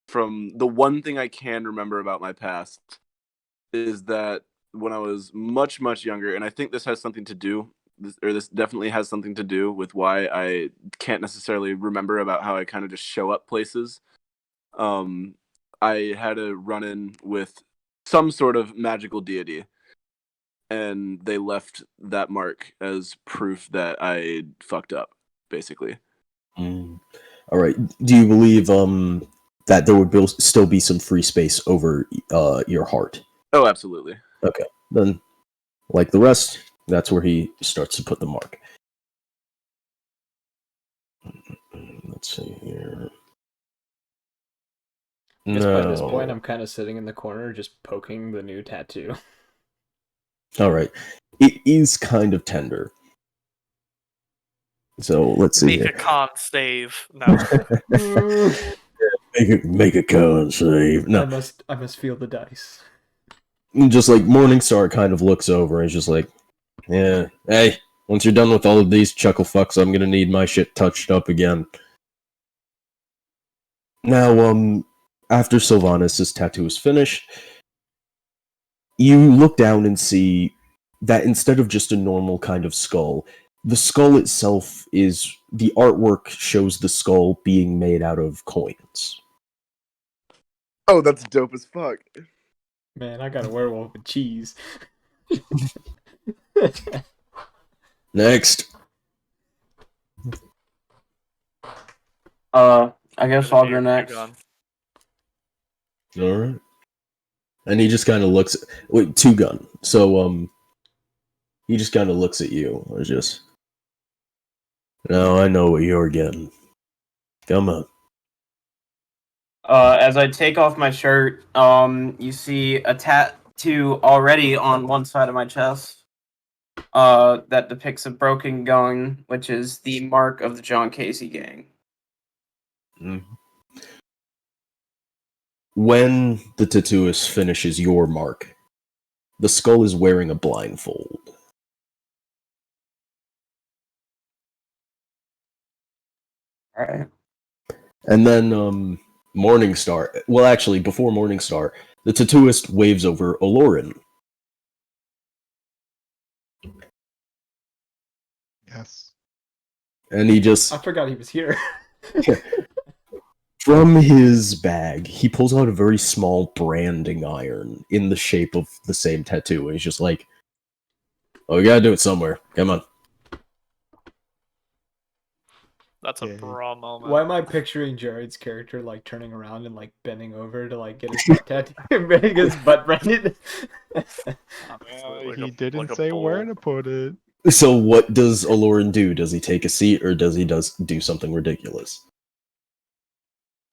From the one thing I can remember about my past is that when I was much, much younger, and I think this has something to do, this definitely has something to do with why I can't necessarily remember about how I kind of just show up places. I had a run-in with some sort of magical deity, and they left that mark as proof that I fucked up, basically. Mm. All right. Do you believe that there would still be some free space over your heart? Oh, absolutely. Okay. Then, like the rest, that's where he starts to put the mark. Let's see here. I guess by this point, I'm kind of sitting in the corner, just poking the new tattoo. All right. It is kind of tender. So let's see. Make a con save. No. Make a con save. No, I must feel the dice. just like Morningstar kind of looks over and is just like, yeah, hey, once you're done with all of these chuckle fucks, I'm gonna need my shit touched up again. Now, after Sylvanas' tattoo is finished, you look down and see that instead of just a normal kind of skull, the skull itself is the artwork shows the skull being made out of coins. Oh, that's dope as fuck. Man, I got a werewolf with cheese. Next. I guess I'll go next. Alright. And he just kind of looks... Wait, two gun. So, he just kind of looks at you. It's just... No, I know what you're getting. Come on. As I take off my shirt, you see a tattoo already on one side of my chest. That depicts a broken gun, which is the mark of the John Casey gang. Mm. When the tattooist finishes your mark, the skull is wearing a blindfold. Alright. And then, Morningstar... Well, actually, before Morningstar, the tattooist waves over Olorin. Yes. And he just... I forgot he was here. From his bag, he pulls out a very small branding iron in the shape of the same tattoo. And he's just like, oh, we gotta do it somewhere. Come on. That's a Yeah. bra moment. Why am I picturing Jared's character like turning around and like bending over to like get his butt tattoo and getting his butt branded? Like He a- didn't like a say where bull. to put it. So what does Aloran do? Does he take a seat or does he do something ridiculous?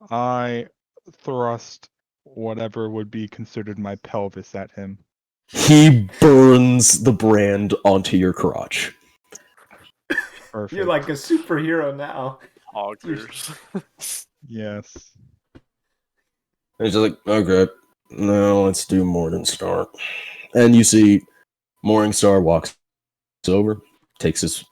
I thrust whatever would be considered my pelvis at him. He burns the brand onto your crotch. Perfect. You're like a superhero now. Hoggers. Yes. And he's just like, okay, now let's do Morningstar. And you see Morningstar walks over, takes his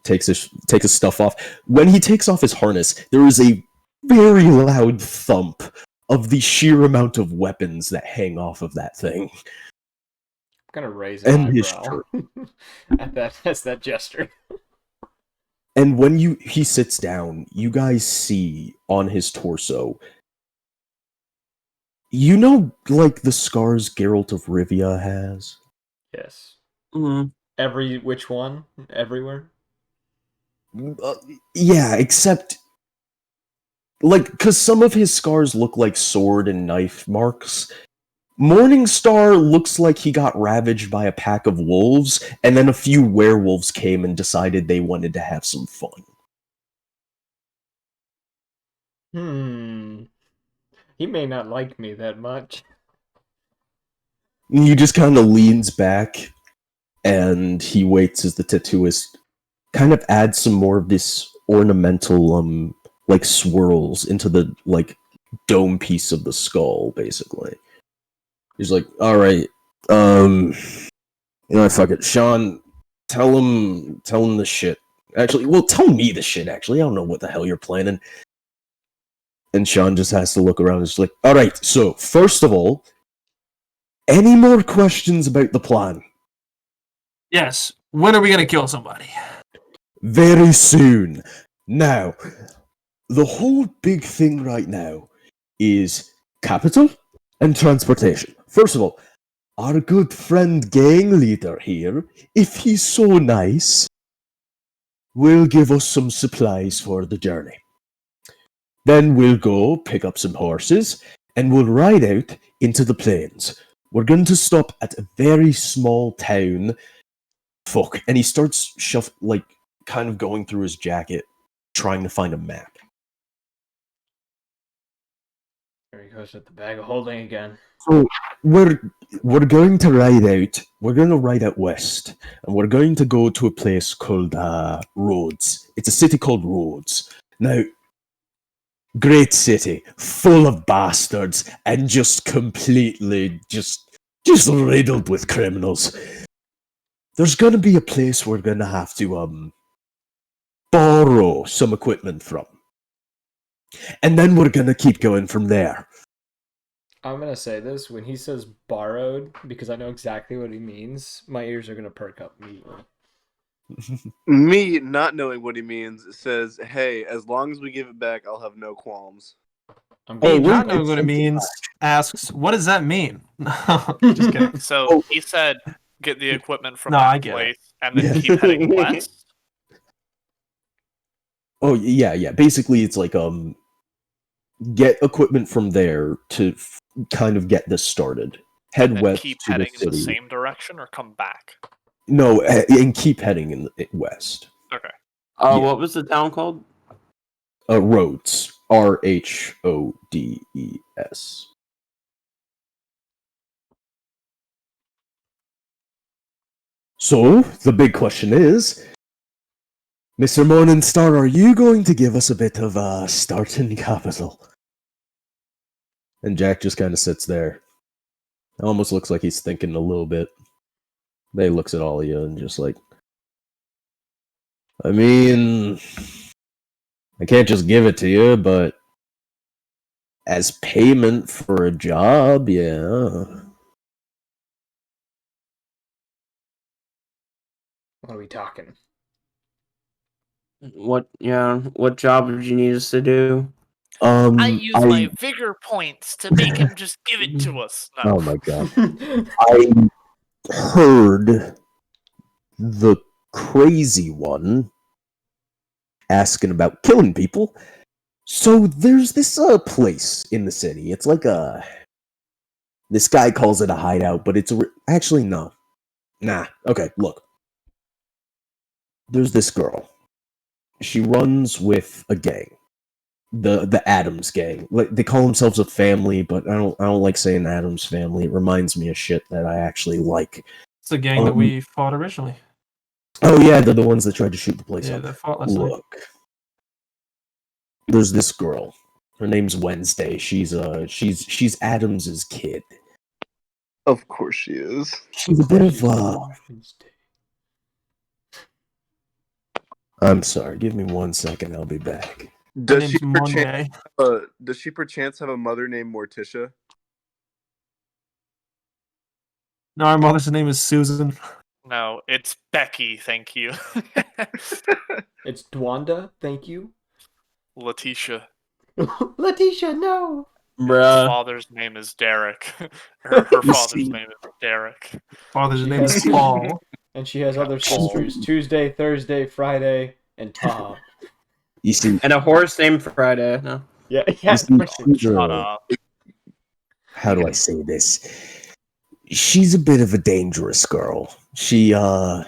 stuff off. When he takes off his harness, there is a very loud thump of the sheer amount of weapons that hang off of that thing. I'm gonna raise an And his eyebrow at that gesture. And when he sits down, you guys see on his torso, you know, like the scars Geralt of Rivia has? Yes. Mm-hmm. Which one? Everywhere? Yeah, except, like, because some of his scars look like sword and knife marks. Morningstar looks like he got ravaged by a pack of wolves, and then a few werewolves came and decided they wanted to have some fun. He may not like me that much. He just kind of leans back, and he waits as the tattooist kind of adds some more of this ornamental, like, swirls into the, like, dome piece of the skull, basically. He's like, alright, You know, fuck it, Sean. Tell him the shit. Actually, well, tell me the shit. Actually, I don't know what the hell you're planning. And Sean just has to look around and just like, all right. So first of all, any more questions about the plan? Yes. When are we gonna kill somebody? Very soon. Now, the whole big thing right now is capital and transportation. First of all, our good friend gang leader here, if he's so nice, will give us some supplies for the journey. Then we'll go pick up some horses and we'll ride out into the plains. We're going to stop at a very small town. Fuck. And he starts kind of going through his jacket, trying to find a map. There he goes with the bag of holding again. So we're going to ride out. We're going to ride out west, and we're going to go to a place called Rhodes. It's a city called Rhodes. Now, great city, full of bastards, and just completely just riddled with criminals. There's going to be a place we're going to have to borrow some equipment from, and then we're going to keep going from there. I'm going to say this. When he says borrowed, because I know exactly what he means, my ears are going to perk up immediately. Me not knowing what he means says, hey, as long as we give it back, I'll have no qualms. Me not knowing what it means asks, what does that mean? Just kidding. So he said, get the equipment from No, I that get place, it. and then keep heading west. Oh, yeah. Basically, it's like, get equipment from there to kind of get this started. Head And west keep to heading the in the city. same direction, or come back. No, and keep heading in the west. Okay. Yeah. What was the town called? Rhodes. Rhodes. So, the big question is, Mr. Morningstar, are you going to give us a bit of starting capital? And Jack just kind of sits there. It almost looks like he's thinking a little bit. They looks at all of you and just like, I mean, I can't just give it to you, but as payment for a job, yeah. What are we talking? What job would you need us to do? I use my vigor points to make him just give it to us. No. Oh my god. I heard the crazy one asking about killing people. So there's this place in the city. It's like this guy calls it a hideout, but it's actually no. Nah. Okay, look. There's this girl. She runs with a gang. The Adams gang. Like they call themselves a family, but I don't like saying Adams family. It reminds me of shit that I actually like. It's the gang that we fought originally. Oh yeah, they're the ones that tried to shoot the place up. They fought last night. Look. There's this girl. Her name's Wednesday. She's Adams's kid. Of course she is. She's a bit of I'm sorry, give me 1 second, I'll be back. Does she perchance have a mother named Morticia? No, our mother's name is Susan. No, it's Becky, thank you. It's Dwanda, thank you. Letitia. Letitia, no! Bruh. Her father's name is Derek. Her father's name is Derek. Father's name is Paul. And she has other sisters. Tuesday, Thursday, Friday, and Tom. You see, And a horse named Friday. No. Yeah. Shut up. How do I say this? She's a bit of a dangerous girl. She and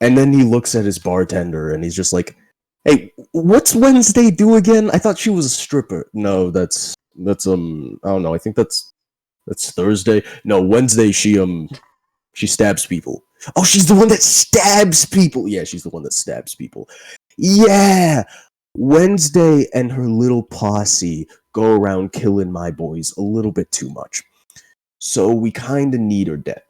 then he looks at his bartender and he's just like, "Hey, what's Wednesday do again? I thought she was a stripper." No, that's I don't know. I think that's Thursday. No, Wednesday she stabs people. Oh, she's the one that stabs people. Yeah, she's the one that stabs people. Yeah. Wednesday and her little posse go around killing my boys a little bit too much. So we kind of need her dead.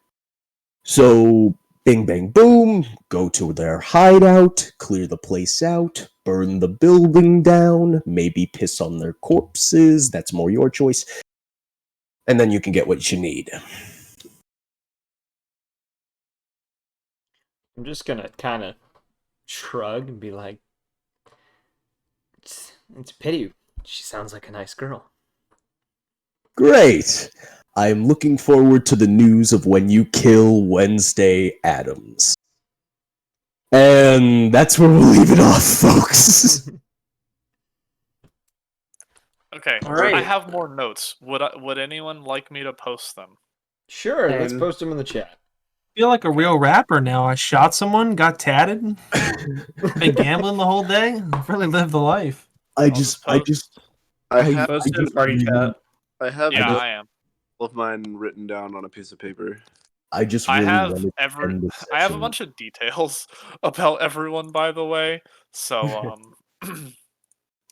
So, bing bang boom, go to their hideout, clear the place out, burn the building down, maybe piss on their corpses, that's more your choice. And then you can get what you need. I'm just gonna kind of shrug and be like, it's a pity. She sounds like a nice girl. Great! I'm looking forward to the news of when you kill Wednesday Addams. And that's where we'll leave it off, folks. Okay, All right. I have more notes. Would anyone like me to post them? Sure, let's Same. post them in the chat. I feel like a real rapper now. I shot someone, got tatted, been gambling the whole day. I've really lived the life. I I'll just post- I have, Post it in just party really- chat. I have Yeah, all I am. of mine written down on a piece of paper. I just I really have wanted to end this I have a session. bunch of details about everyone, by the way. So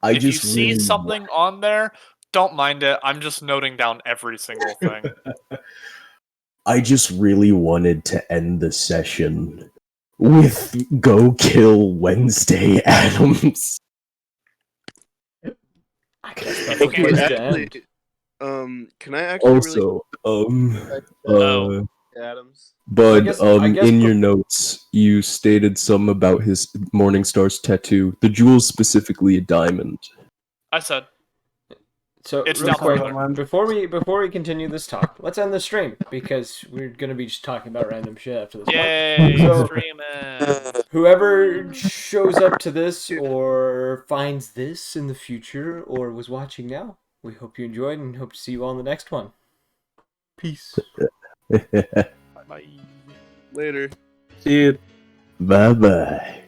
I if you just see really something on there, don't mind it. I'm just noting down every single thing. I just really wanted to end the session with go kill Wednesday Addams. I guess that's Okay, a place to actually, end. can I actually Also, Oh. Adams? Bud, I guess in your notes, you stated some about his Morningstar's tattoo. The jewel's specifically a diamond. I said So It's real down quick, further. before we continue this talk, let's end the stream because we're gonna be just talking about random shit after this. yay, So- streaming. Whoever shows up to this or finds this in the future or was watching now, we hope you enjoyed and hope to see you all in the next one. Peace. Bye. Later. See you. Bye bye.